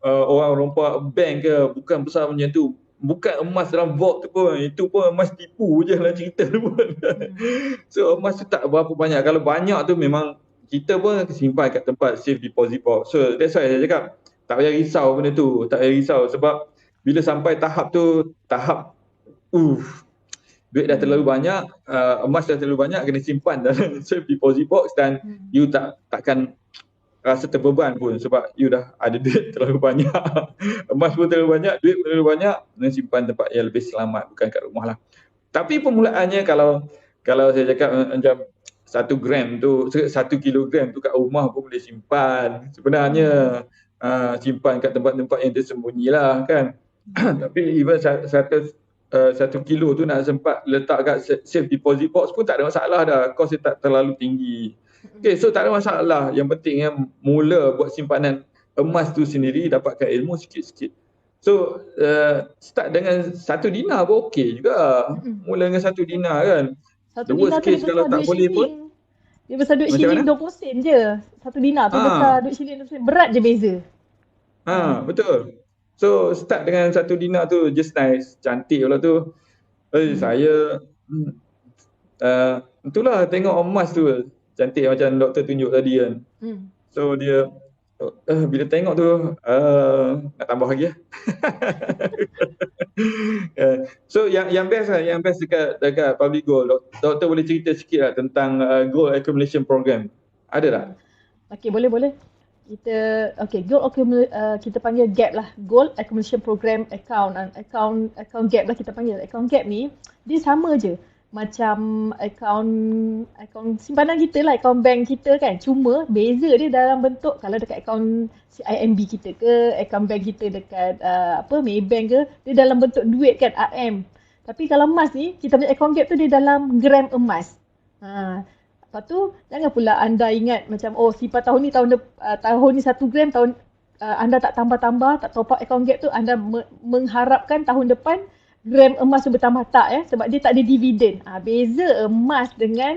orang rompak bank ke, bukan besar macam tu. Bukan emas dalam vault tu pun, itu pun emas tipu je lah cerita tu pun. So emas tu tak berapa banyak. Kalau banyak tu memang kita pun simpan kat tempat safe deposit box. So that's why saya cakap tak payah risau benda tu. Tak payah risau sebab bila sampai tahap tu, duit dah terlalu banyak, emas dah terlalu banyak, kena simpan dalam safe deposit box dan you takkan rasa terbeban pun sebab you dah ada duit terlalu banyak. Emas pun terlalu banyak, duit pun terlalu banyak, kena simpan tempat yang lebih selamat, bukan kat rumah lah. Tapi permulaannya kalau saya cakap macam 1 gram tu, 1 kilogram tu kat rumah pun boleh simpan. Sebenarnya simpan kat tempat-tempat yang tersembunyi lah kan. Tapi even 1 kilo tu nak sempat letak kat safe deposit box pun tak ada masalah dah. Kos dia tak terlalu tinggi. Okay, so tak ada masalah. Yang penting mula buat simpanan emas tu sendiri, dapatkan ilmu sikit-sikit. So start dengan 1 dinar pun okey juga. Mula dengan 1 dinar kan. 1 The dinar worst tu case kalau tak boleh pun, dia besar duit Macam shilling mana? 20 sen je. 1 dinar tu besar duit shilling 20 sen. Berat je beza. Betul. So start dengan 1 dinar tu just nice. Cantik pula tu. Saya itulah tengok emas tu cantik macam doktor tunjuk tadi kan. So dia bila tengok tu nak tambah lagi lah. So yang best lah, yang best dekat Public Gold. Doktor boleh cerita sikit lah tentang Gold Accumulation Program. Ada tak? Okey, boleh. Kita panggil GAP lah. Gold Accumulation Program account GAP lah kita panggil. Account GAP ni dia sama je macam akaun simpanan kita lah, akaun bank kita kan. Cuma beza dia dalam bentuk, kalau dekat akaun CIMB kita ke, akaun bank kita dekat Maybank ke, dia dalam bentuk duit kan, RM. Tapi kalau emas ni, kita punya akaun GAP tu dia dalam gram emas. Lepas tu jangan pula anda ingat macam simpan tahun ni tahun ni 1 gram, tahun anda tak tambah-tambah, tak top up akaun GAP tu, anda mengharapkan tahun depan gram emas tu bertambah. Tak ya, sebab dia tak ada dividen. Beza emas dengan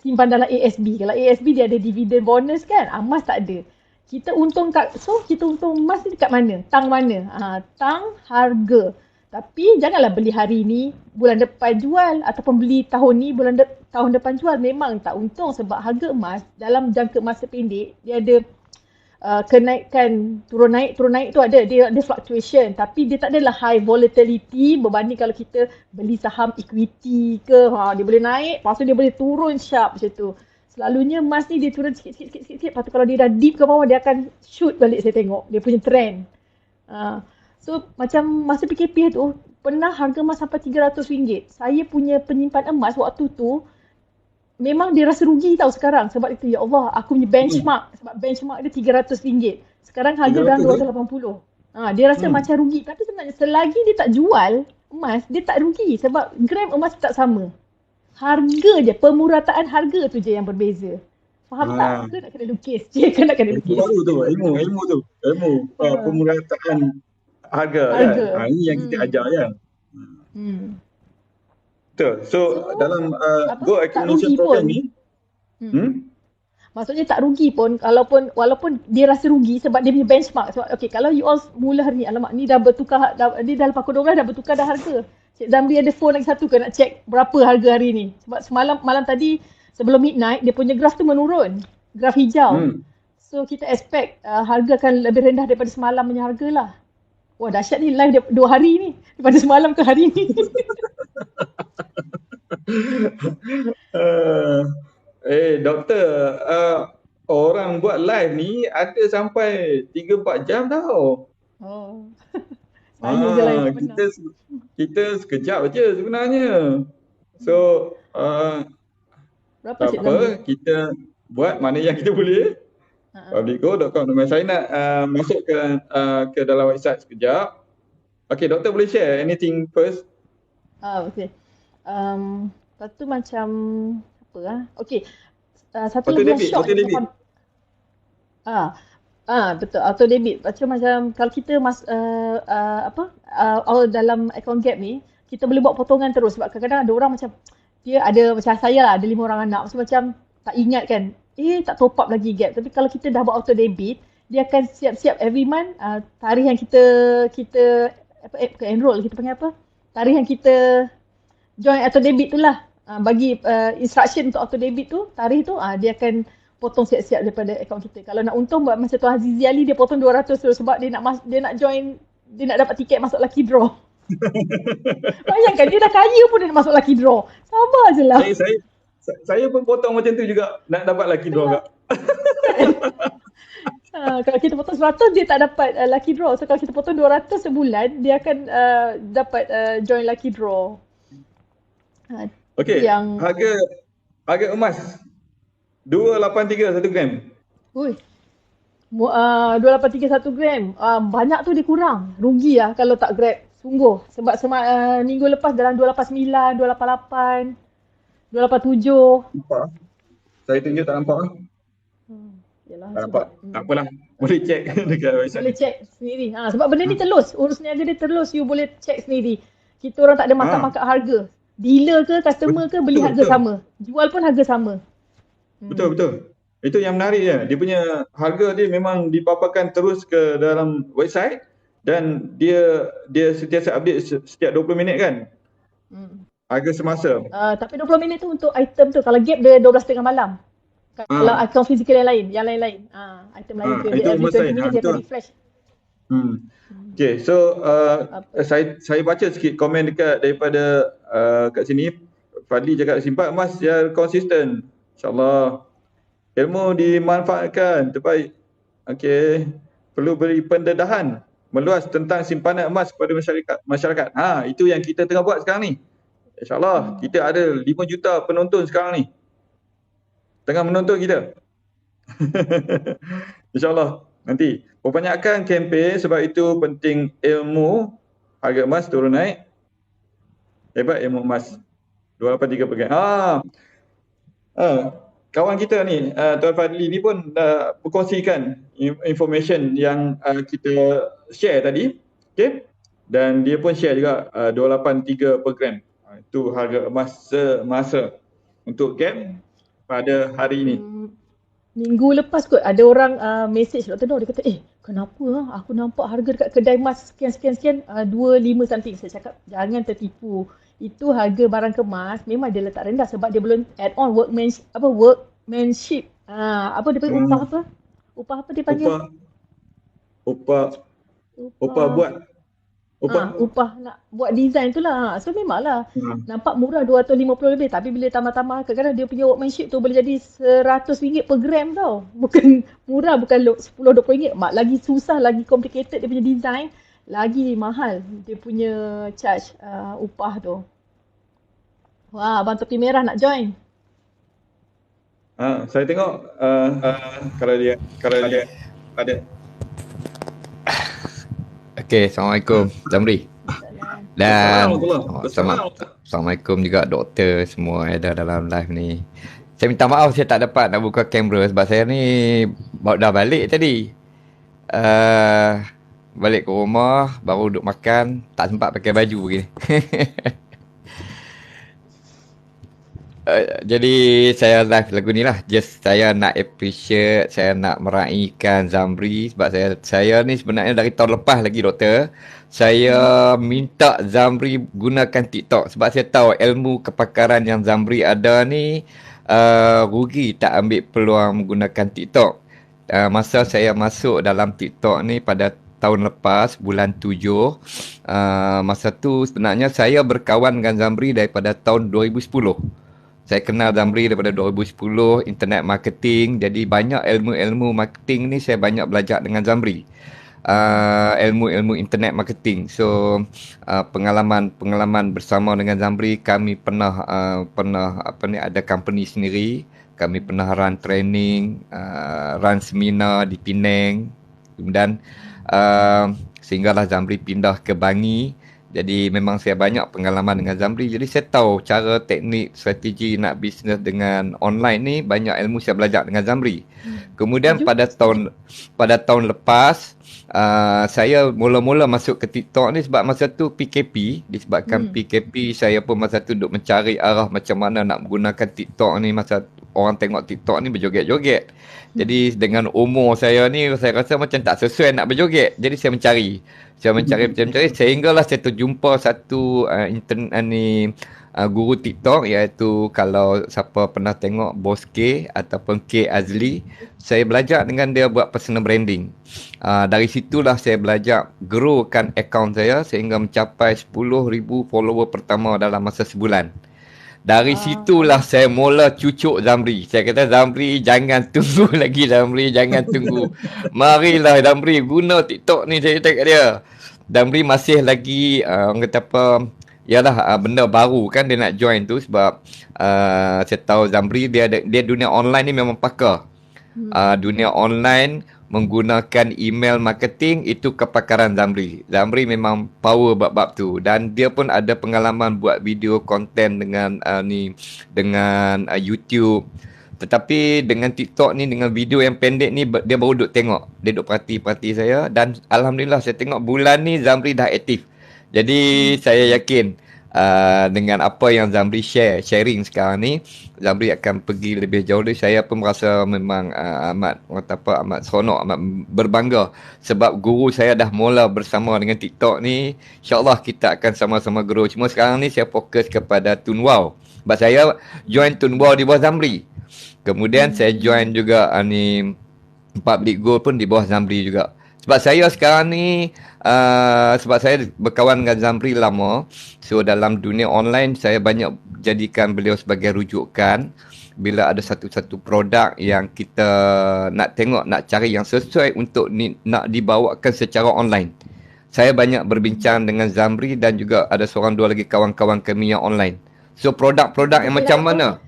simpan dalam ASB. Kalau ASB dia ada dividen bonus kan, emas tak ada. Kita untung emas ni dekat mana? Tang mana? Tang harga. Tapi janganlah beli hari ni, bulan depan jual, ataupun beli tahun ni, tahun depan jual. Memang tak untung sebab harga emas dalam jangka masa pendek dia ada kenaikan, turun naik tu ada, dia ada fluctuation, tapi dia tak adalah high volatility berbanding kalau kita beli saham equity ke, dia boleh naik, lepas tu dia boleh turun sharp macam tu. Selalunya emas ni dia turun sikit, lepas tu kalau dia dah deep ke bawah dia akan shoot balik, saya tengok dia punya trend. So macam masa PKP tu pernah harga emas sampai RM300. Saya punya penyimpan emas waktu tu memang dia rasa rugi tau sekarang. Sebab itu, ya Allah, aku punya benchmark. Sebab benchmark dia RM300. Sekarang harga dah RM280. Dia rasa macam rugi. Tapi sebenarnya selagi dia tak jual emas, dia tak rugi. Sebab gram emas tak sama. Harga je, pemurataan harga tu je yang berbeza. Faham tak? Ke nak kena lukis? Nak kena lukis. Baru tu, ilmu tu. Pemurataan harga. Kan? Ini yang kita ajar kan. Betul. So dalam Gold Accumulation Program ni maksudnya tak rugi pun, walaupun dia rasa rugi sebab dia punya benchmark. Sebab kalau you all mula hari ni, alamak ni dah bertukar, ni dah lepas pukul 12 dah bertukar dah harga. Cik Zamri ada phone lagi satu ke nak check berapa harga hari ni. Sebab malam tadi sebelum midnight dia punya graf tu menurun, graf hijau. So kita expect harga akan lebih rendah daripada semalam punya harga lah. Wah dahsyat ni, live 2 hari ni, daripada semalam ke hari ni. Doktor, orang buat live ni ada sampai 3-4 jam tau. Saya je lah yang pernah. Kita sekejap je sebenarnya. So berapa tak apa, kita buat mana yang kita boleh. Publicgo.com. Saya nak masuk ke dalam website sekejap. Okay, doktor boleh share anything first? Okay. Lepas tu macam apa lah? Okay. Satu lagi yang shock. Betul, auto debit. Macam kalau kita dalam account GAP ni, kita boleh buat potongan terus. Sebab kadang-kadang ada orang macam, dia ada macam saya lah, ada 5 orang anak. Macam tak ingat kan, tak top up lagi GAP. Tapi kalau kita dah buat auto debit, dia akan siap-siap every month tarikh yang kita enroll, kita panggil apa? Tarikh yang kita join auto debit tu lah. Bagi instruction untuk auto debit tu, tarikh tu dia akan potong siap-siap daripada akaun kita. Kalau nak untung buat masa tu Azizi Ali, dia potong 200 tu sebab dia nak join, dia nak dapat tiket masuk lucky draw. Bayangkan dia dah kaya pun dia nak masuk lucky draw. Sabar je lah. Saya pun potong macam tu juga, nak dapat lucky draw kak. Kalau kita potong 100 dia tak dapat lucky draw. So kalau kita potong 200 sebulan, dia akan dapat join lucky draw. Okey, harga emas 283 1 gram. Ui. 283 1 gram. Banyak tu dia kurang. Rugi lah kalau tak grab. Sungguh. Sebab minggu lepas dalam 289, 288, 287. Nampak? Saya tunjuk tak nampak? Yalah, Tak nampak. Tak apalah. Boleh check dekat website. Boleh check sendiri. Sebab benda ni telus. Urus niaga dia telus. You boleh check sendiri. Kita orang tak ada makan-makan harga. Dealer ke, customer ke, beli harga sama. Jual pun harga sama. Betul. Itu yang menarik je. Dia punya harga dia memang dipaparkan terus ke dalam website dan dia sentiasa update setiap 20 minit kan. Harga semasa. Tapi 20 minit tu untuk item tu. Kalau gap dia 12.30 malam. Kalau akaun fizikal yang lain. Item lain tu. Itu every 20 minit dia akan refresh. Okay, so saya baca sikit komen daripada kat sini. Fadli cakap simpan emas yang konsisten. InsyaAllah. Ilmu dimanfaatkan, terbaik. Okey. Perlu beri pendedahan meluas tentang simpanan emas kepada masyarakat. Itu yang kita tengah buat sekarang ni. InsyaAllah, kita ada 5 juta penonton sekarang ni. Tengah menonton kita. InsyaAllah, nanti. Perbanyakkan kempen sebab itu penting ilmu. Harga emas turun naik. Hebat ilmu emas. 283 per gram. Kawan kita ni, Tuan Fadli ni pun berkongsikan information yang kita share tadi. Okay? Dan dia pun share juga 283 per gram. Itu harga emas semasa untuk gap pada hari ini. Minggu lepas kot ada orang message Dr. Noor. Dia kata, kenapa aku nampak harga dekat kedai emas sekian 25 something. Saya cakap, jangan tertipu. Itu harga barang kemas memang dia letak rendah sebab dia belum add on workmanship. Apa dia panggil upah apa? Upah apa dia panggil? Upah buat. Upah nak buat design tu lah. So memanglah nampak murah 250 lebih tapi bila tambah-tambah kadang-kadang dia punya workmanship tu boleh jadi RM100 per gram tau. Bukan murah, bukan RM10-20. Lagi susah, lagi complicated dia punya design, lagi mahal dia punya charge upah tu. Wah, Abang Topi Merah nak join. Saya tengok kalau dia ada. Okey, Assalamualaikum Zamri. Dan Assalamualaikum juga doktor semua ada dalam live ni. Saya minta maaf saya tak dapat nak buka kamera sebab saya ni dah balik tadi. Balik ke rumah, baru duduk makan, tak sempat pakai baju begini. Jadi saya live lagu ni lah. Just saya nak appreciate, saya nak meraihkan Zamri sebab saya ni sebenarnya dari tahun lepas lagi doktor. Saya minta Zamri gunakan TikTok sebab saya tahu ilmu kepakaran yang Zamri ada ni rugi tak ambil peluang menggunakan TikTok. Masa saya masuk dalam TikTok ni pada tahun lepas, bulan 7, masa tu sebenarnya saya berkawan dengan Zamri daripada tahun 2010. Saya kenal Zamri daripada 2010, internet marketing. Jadi banyak ilmu-ilmu marketing ni saya banyak belajar dengan Zamri. Ilmu-ilmu internet marketing. So pengalaman bersama dengan Zamri, kami pernah ada company sendiri. Kami pernah run training, run seminar di Penang. Kemudian sehinggalah Zamri pindah ke Bangi. Jadi memang saya banyak pengalaman dengan Zamri. Jadi saya tahu cara, teknik, strategi nak bisnes dengan online ni, banyak ilmu saya belajar dengan Zamri. Kemudian pada tahun lepas, saya mula-mula masuk ke TikTok ni sebab masa tu PKP. Disebabkan PKP, saya pun masa tu duk mencari arah macam mana nak menggunakan TikTok ni. Masa orang tengok TikTok ni berjoget-joget. Jadi dengan umur saya ni, saya rasa macam tak sesuai nak berjoget. Jadi saya mencari sehinggalah saya terjumpa satu guru TikTok, iaitu kalau siapa pernah tengok Bos K ataupun K Azli, saya belajar dengan dia buat personal branding. Dari situlah saya belajar growkan akaun saya sehingga mencapai 10,000 follower pertama dalam masa sebulan. Dari situlah saya mula cucuk Zamri. Saya kata, Zamri jangan tunggu lagi, Zamri jangan tunggu. Marilah Zamri guna TikTok ni, saya kata kat dia. Zamri masih lagi orang kata apa, Yalah, benda baru kan dia nak join tu sebab saya tahu Zamri dia dunia online ni memang pakar. Dunia online menggunakan email marketing itu kepakaran Zamri. Zamri memang power bab-bab tu dan dia pun ada pengalaman buat video konten dengan YouTube. Tetapi dengan TikTok ni, dengan video yang pendek ni, dia baru duk tengok. Dia duk perhati saya dan alhamdulillah saya tengok bulan ni Zamri dah aktif. Jadi saya yakin dengan apa yang Zamri sharing sekarang ni, Zamri akan pergi lebih jauh lagi. Saya pun merasa memang amat seronok, amat berbangga sebab guru saya dah mula bersama dengan TikTok ni. InsyaAllah kita akan sama-sama grow. Cuma sekarang ni saya fokus kepada Tunwau. Sebab saya join Tunwau di bawah Zamri. Kemudian saya join juga Public Goal pun di bawah Zamri juga. Sebab saya sekarang ni sebab saya berkawan dengan Zamri lama. So dalam dunia online saya banyak jadikan beliau sebagai rujukan. Bila ada satu-satu produk yang kita nak tengok, nak cari yang sesuai untuk nak dibawakan secara online. Saya banyak berbincang dengan Zamri dan juga ada seorang dua lagi kawan-kawan kami yang online. So produk-produk yang macam mana?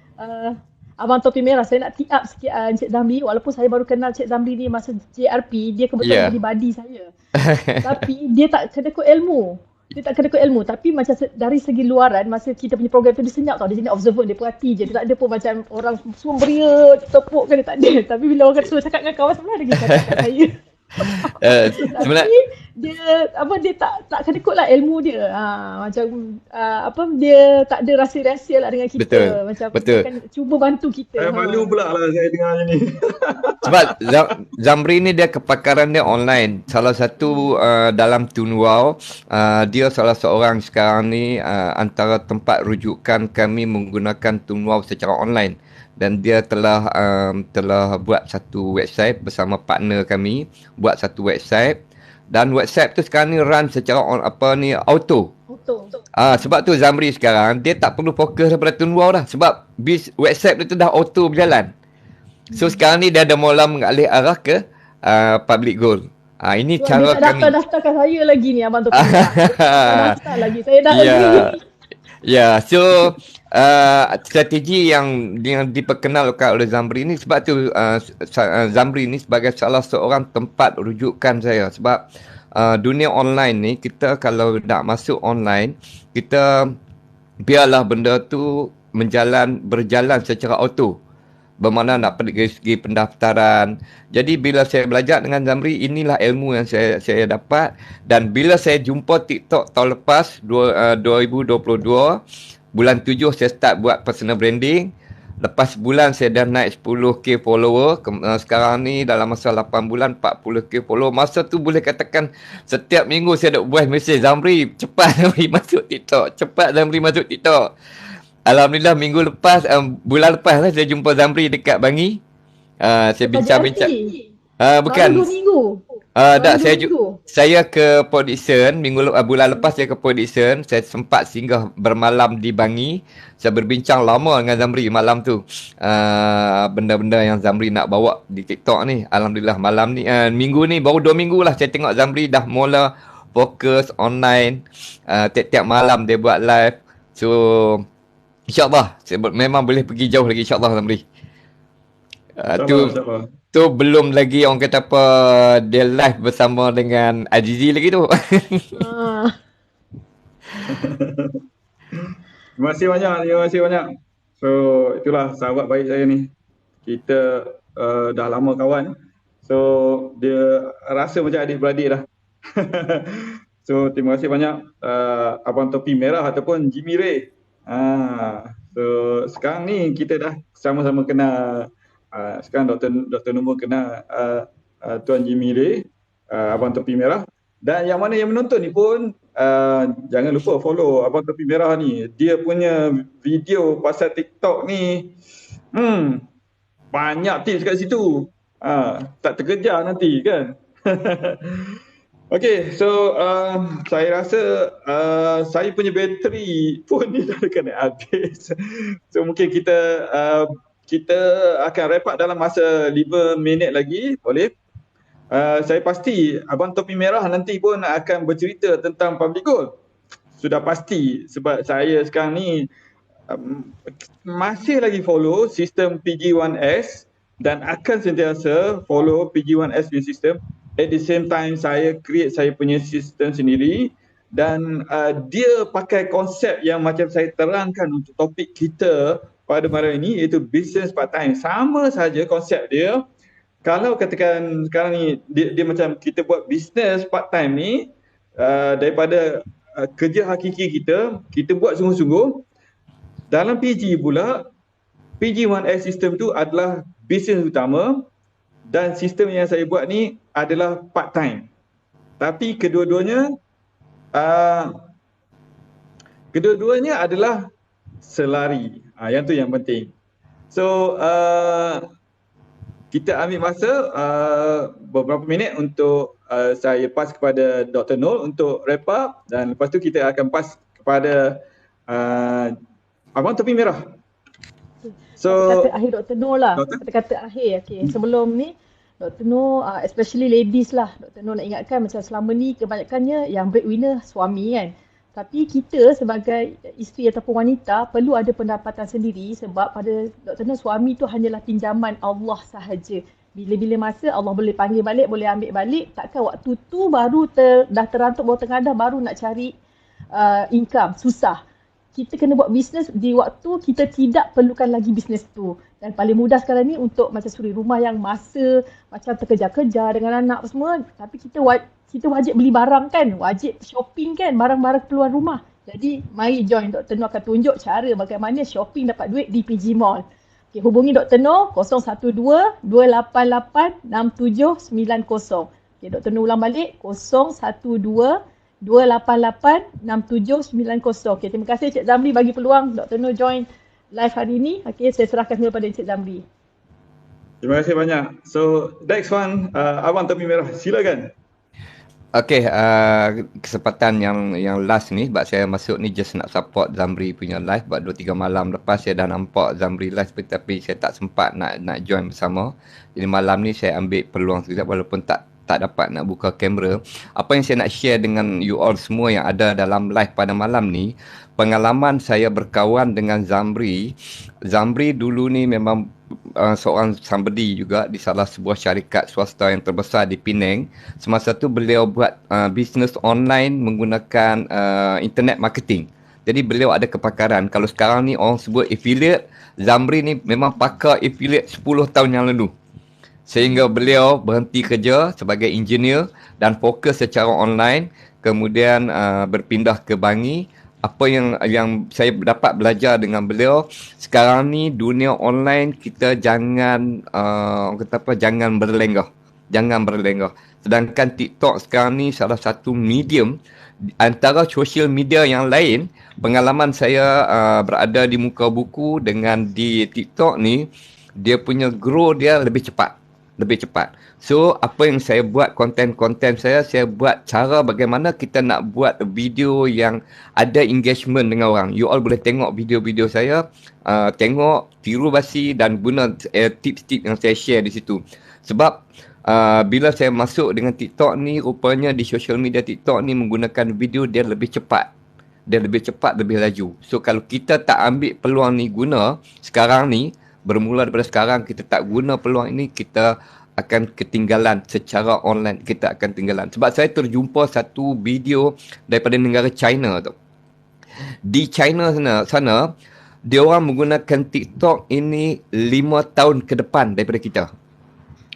Abang Topi Merah, saya nak tee up sikit Encik Zamri. Walaupun saya baru kenal Encik Zamri ni masa JRP, dia kebetulan jadi buddy saya. Tapi dia tak kedekut ilmu. Tapi macam dari segi luaran, masa kita punya program tu dia senyap tau. Dia jadi observer, dia perhati je. Dia tak ada pun macam orang semua beria, tepuk kan, dia tak ada. Tapi bila orang suruh cakap dengan kawan sebelah, dia cakap kat saya. Tapi dia tak kedekut lah ilmu dia. Dia tak ada rahsia-rahsia lah dengan kita. Betul. Dia kan cuba bantu kita. Malu pula lah saya dengar ni. Sebab Zamri ni dia kepakaran dia online. Salah satu dalam Tunwau, dia salah seorang sekarang ni antara tempat rujukan kami menggunakan Tunwau secara online. Dan dia telah buat satu website bersama partner kami, buat satu website dan website tu sekarang ni run secara auto. Sebab tu Zamri sekarang dia tak perlu fokus daripada Tunwau dah sebab website tu dah auto berjalan. So sekarang ni dia ada mula mengalih arah ke Public Goal. Ini so, cara dia kami. Daftarkan saya lagi ni Abang Topi. Daftar lagi. Saya dah agree. Ya, so strategi yang diperkenalkan oleh Zamri ni sebab tu Zamri ni sebagai salah seorang tempat rujukan saya sebab dunia online ni kita kalau nak masuk online kita biarlah benda tu berjalan secara auto. Bermakna nak pergi segi pendaftaran. Jadi bila saya belajar dengan Zamri, inilah ilmu yang saya dapat. Dan bila saya jumpa TikTok tahun lepas 2022, bulan 7 saya start buat personal branding. Lepas bulan saya dah naik 10k follower. Sekarang ni dalam masa 8 bulan 40k follower. Masa tu boleh katakan setiap minggu saya duk voice message, Zamri cepat Zamri masuk TikTok, cepat Zamri masuk TikTok. Alhamdulillah bulan lepas lah saya jumpa Zamri dekat Bangi. Saya bincang-bincang. Bukan. 2 minggu. Saya ke Port Dickson bulan lepas saya ke Port Dickson. Saya sempat singgah bermalam di Bangi. Saya berbincang lama dengan Zamri malam tu. Benda-benda yang Zamri nak bawa di TikTok ni. Alhamdulillah malam ni minggu ni baru 2 minggu lah saya tengok Zamri dah mula fokus online. Tiap-tiap malam dia buat live. So InsyaAllah memang boleh pergi jauh lagi insyaAllah Zamri. Tu belum lagi orang kata apa dia live bersama dengan Azizi lagi tu. Terima kasih banyak. So itulah sahabat baik saya ni. Kita dah lama kawan. So dia rasa macam adik-beradik dah. So terima kasih banyak Abang Topi Merah ataupun Jimmy Ray. So sekarang ni kita dah sama-sama kenal. Sekarang Dr. Nombor kenal Tuan Jimmy Ray, Abang Topi Merah. Dan yang mana yang menonton ni pun jangan lupa follow Abang Topi Merah ni. Dia punya video pasal TikTok ni banyak tips kat situ. Tak terkejar nanti kan. Okay, so saya rasa saya punya bateri pun ni dah dekat nak habis. So mungkin kita akan wrap up dalam masa 5 minit lagi, boleh? Saya pasti Abang Topi Merah nanti pun akan bercerita tentang Public Goal. sudah pasti sebab saya sekarang ni masih lagi follow sistem PG1S dan akan sentiasa follow PG1S punya sistem. At the same time saya create saya punya sistem sendiri dan dia pakai konsep yang macam saya terangkan untuk topik kita pada malam ini, iaitu business part time. Sama saja konsep dia. Kalau katakan sekarang ni dia macam kita buat business part time ni daripada kerja hakiki kita buat sungguh-sungguh. Dalam PG pula, PG1S sistem tu adalah bisnes utama dan sistem yang saya buat ni adalah part time. Tapi kedua-duanya adalah selari. Yang tu yang penting. So kita ambil masa beberapa minit untuk saya pass kepada Dr. Noor untuk wrap up dan lepas tu kita akan pass kepada Abang Topi Merah. So kata akhir Dr. Noor lah. Kata-kata akhir. Okay. Sebelum ni Dr. Noor, especially ladies lah. Dr. Noor nak ingatkan macam selama ni kebanyakannya yang breadwinner suami kan. Tapi kita sebagai isteri ataupun wanita perlu ada pendapatan sendiri sebab pada Dr. Noor suami tu hanyalah pinjaman Allah sahaja. Bila-bila masa Allah boleh panggil balik, boleh ambil balik. Takkan waktu tu baru dah terantuk bawah tengah dah baru nak cari income. Susah. Kita kena buat bisnes di waktu kita tidak perlukan lagi bisnes tu. Dan paling mudah sekarang ni untuk macam suri rumah yang masa macam terkejar-kejar dengan anak semua. Tapi kita wajib beli barang kan, wajib shopping kan, barang-barang keluar rumah. Jadi mari join Dr. Noor akan tunjuk cara bagaimana shopping dapat duit di PG Mall. Okay, hubungi Dr. Noor 012-288-6790. Okay, Dr. Noor ulang balik 012-288-6790. Okay, terima kasih Cik Zamri bagi peluang Dr. Noor join live hari ini. Okay, saya serahkan kepada Cik Zamri. Terima kasih banyak. So next one, Abang Topi Merah, silakan. Okay, kesempatan yang last ni sebab saya masuk ni just nak support Zamri punya live. Sebab 2-3 malam lepas saya dah nampak Zamri live tapi saya tak sempat nak join bersama. Jadi malam ni saya ambil peluang sekejap walaupun tak dapat nak buka kamera. Apa yang saya nak share dengan you all semua yang ada dalam live pada malam ni, pengalaman saya berkawan dengan Zamri. Zamri dulu ni memang seorang somebody juga di salah sebuah syarikat swasta yang terbesar di Penang. Semasa tu beliau buat bisnes online menggunakan internet marketing. Jadi beliau ada kepakaran. Kalau sekarang ni orang sebut affiliate, Zamri ni memang pakar affiliate 10 tahun yang lalu. Sehingga beliau berhenti kerja sebagai engineer dan fokus secara online, kemudian berpindah ke Bangi. Apa yang saya dapat belajar dengan beliau, sekarang ni dunia online kita jangan jangan berlenggah. Sedangkan TikTok sekarang ni salah satu medium antara social media yang lain. Pengalaman saya berada di muka buku dengan di TikTok ni, dia punya grow dia lebih cepat. So apa yang saya buat, konten-konten saya buat cara bagaimana kita nak buat video yang ada engagement dengan orang. You all boleh tengok video-video saya, tengok, tiru basi dan guna tips-tips yang saya share di situ. Sebab bila saya masuk dengan TikTok ni, rupanya di social media TikTok ni menggunakan video dia lebih cepat. Lebih laju. So kalau kita tak ambil peluang ni guna sekarang ni, bermula daripada sekarang kita tak guna peluang ini, kita akan ketinggalan secara online. Kita akan ketinggalan. Sebab saya terjumpa satu video daripada negara China tu. Di China sana dia orang menggunakan TikTok ini 5 tahun ke depan daripada kita.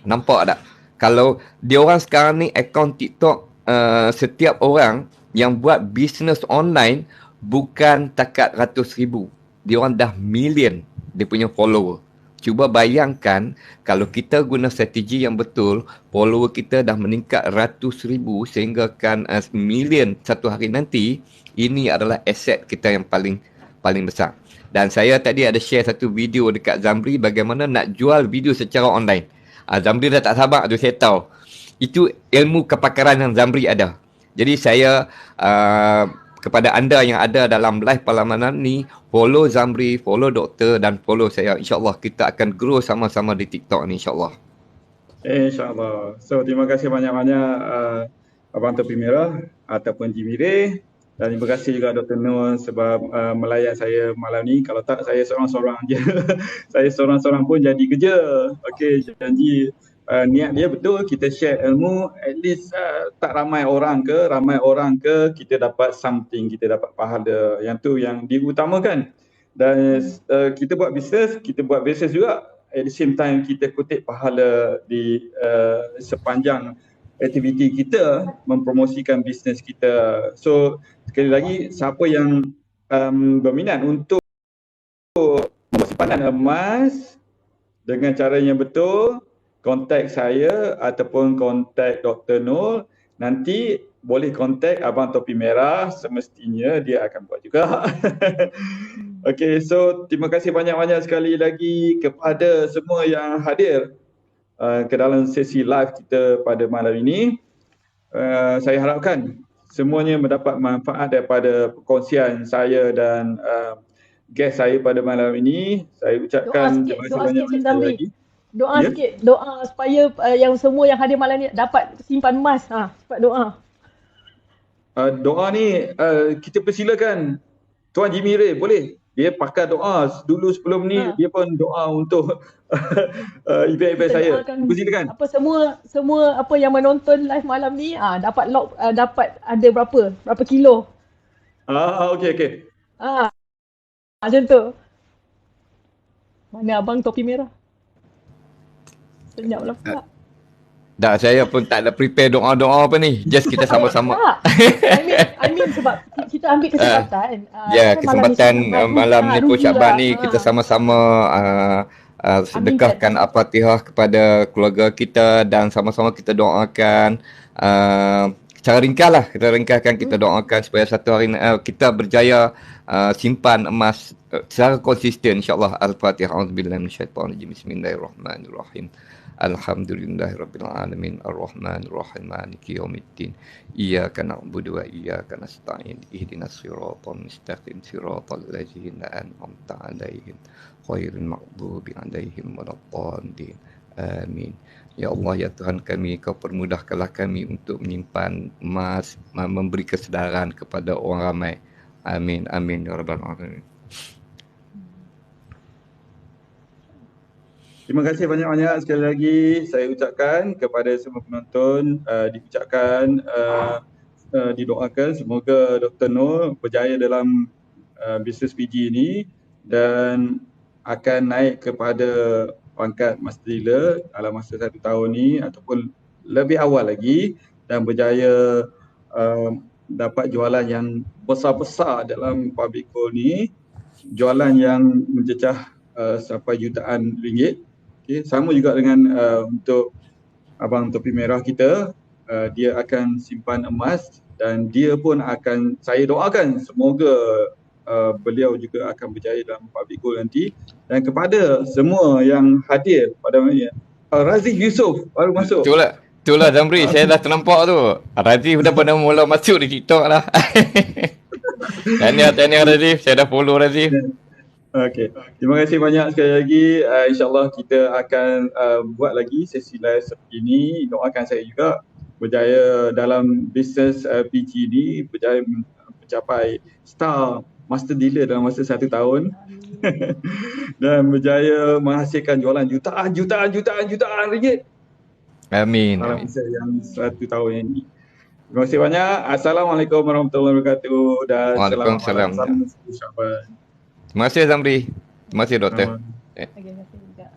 Nampak tak? Kalau dia orang sekarang ni akaun TikTok, setiap orang yang buat bisnes online bukan takat ratus ribu. Dia orang dah million dia punya follower. Cuba bayangkan kalau kita guna strategi yang betul, follower kita dah meningkat ratus ribu sehingga kan million satu hari nanti. Ini adalah aset kita yang paling besar. Dan saya tadi ada share satu video dekat Zamri bagaimana nak jual video secara online. Zamri dah tak sabar tu, saya tahu. Itu ilmu kepakaran yang Zamri ada. Jadi saya kepada anda yang ada dalam live pada malam ni, follow Zamri, follow doktor dan follow saya. InsyaAllah kita akan grow sama-sama di TikTok ni, insyaAllah. InsyaAllah. So terima kasih banyak-banyak Abang Topi Merah ataupun Jimmy Ray. Dan terima kasih juga Dr. Nur sebab melayan saya malam ni. Kalau tak, saya seorang-seorang je. Saya seorang-seorang pun jadi kerja. Okey, janji niat dia betul, kita share ilmu, at least tak ramai orang ke, kita dapat something, kita dapat pahala. Yang tu yang diutamakan. Dan kita buat bisnes juga, at the same time kita kutip pahala di sepanjang aktiviti kita mempromosikan bisnes kita. So sekali lagi, siapa yang berminat untuk simpanan emas dengan cara yang betul, kontak saya ataupun kontak Dr. Nur. Nanti boleh kontak Abang Topi Merah, semestinya dia akan buat juga. Okey, so terima kasih banyak-banyak sekali lagi kepada semua yang hadir ke dalam sesi live kita pada malam ini. Saya harapkan semuanya mendapat manfaat daripada perkongsian saya dan guest saya pada malam ini. Saya ucapkan terima kasih banyak-banyak sekali lagi. Doa sikit, doa supaya yang semua yang hadir malam ni dapat simpan emas. Cepat doa. Doa ni kita persilakan Tuan Jimmy Ray, boleh? Dia pakai doa dulu sebelum ni, dia pun doa untuk event-event saya. Persilakan. Apa semua apa yang menonton live malam ni dapat dapat ada berapa kilo. Okey. Macam tu. Mana Abang Topi Merah? Senyap lah pula. Dah, saya pun tak ada prepare doa-doa apa ni. Just kita sama-sama. I mean sebab kita ambil kesempatan. Kesempatan malam ni Syaban ni kita sama-sama sedekahkan Al-Fatihah kepada keluarga kita dan sama-sama kita doakan. Secara ringkas lah, kita ringkaskan, kita doakan supaya satu hari kita berjaya simpan emas secara konsisten, insyaAllah. Al-Fatihah. A'udzubillahi minasyaitonirrajim. Bismillahirrahmanirrahim. Alhamdulillahirabbil alamin arrahmanir rahim maliki yaumiddin iyyaka na'budu wa iyyaka nasta'in ihdinas siratal mustaqim siratal ladzina an'amta 'alaihim ghairil maghdubi 'alaihim waladdallin amin. Ya Allah, ya Tuhan kami, Kau permudahkanlah kami untuk menyimpan emas, memberi kesedaran kepada orang ramai. Amin amin ya rabbal alamin. Terima kasih banyak-banyak sekali lagi saya ucapkan kepada semua penonton, didoakan semoga Dr. Nur berjaya dalam bisnes PG ini dan akan naik kepada pangkat Master Dealer dalam masa 1 tahun ni ataupun lebih awal lagi dan berjaya dapat jualan yang besar-besar dalam public gold ni, jualan yang mencecah sampai jutaan ringgit. Okay. Sama juga dengan untuk Abang Topi Merah kita, dia akan simpan emas dan dia pun akan, saya doakan semoga beliau juga akan berjaya dalam public gold nanti. Dan kepada semua yang hadir pada malam ini, Razif Yusof baru masuk. Itulah Zamri, saya dah ternampak tu. Razif dah pernah mula masuk di TikTok lah. Tahniah Razif, saya dah follow Razif. Okey, terima kasih banyak sekali lagi. InsyaAllah kita akan buat lagi sesi live seperti ini. Doakan saya juga berjaya dalam bisnes PG ni, berjaya mencapai star master dealer dalam masa 1 tahun dan berjaya menghasilkan jualan jutaan ringgit. Amin. Dalam masa yang 1 tahun ini. Terima kasih banyak. Assalamualaikum warahmatullahi wabarakatuh dan Waalaikumsalam. Selamat Syaban. Terima kasih Zamri. Terima kasih Doktor. Terima kasih juga.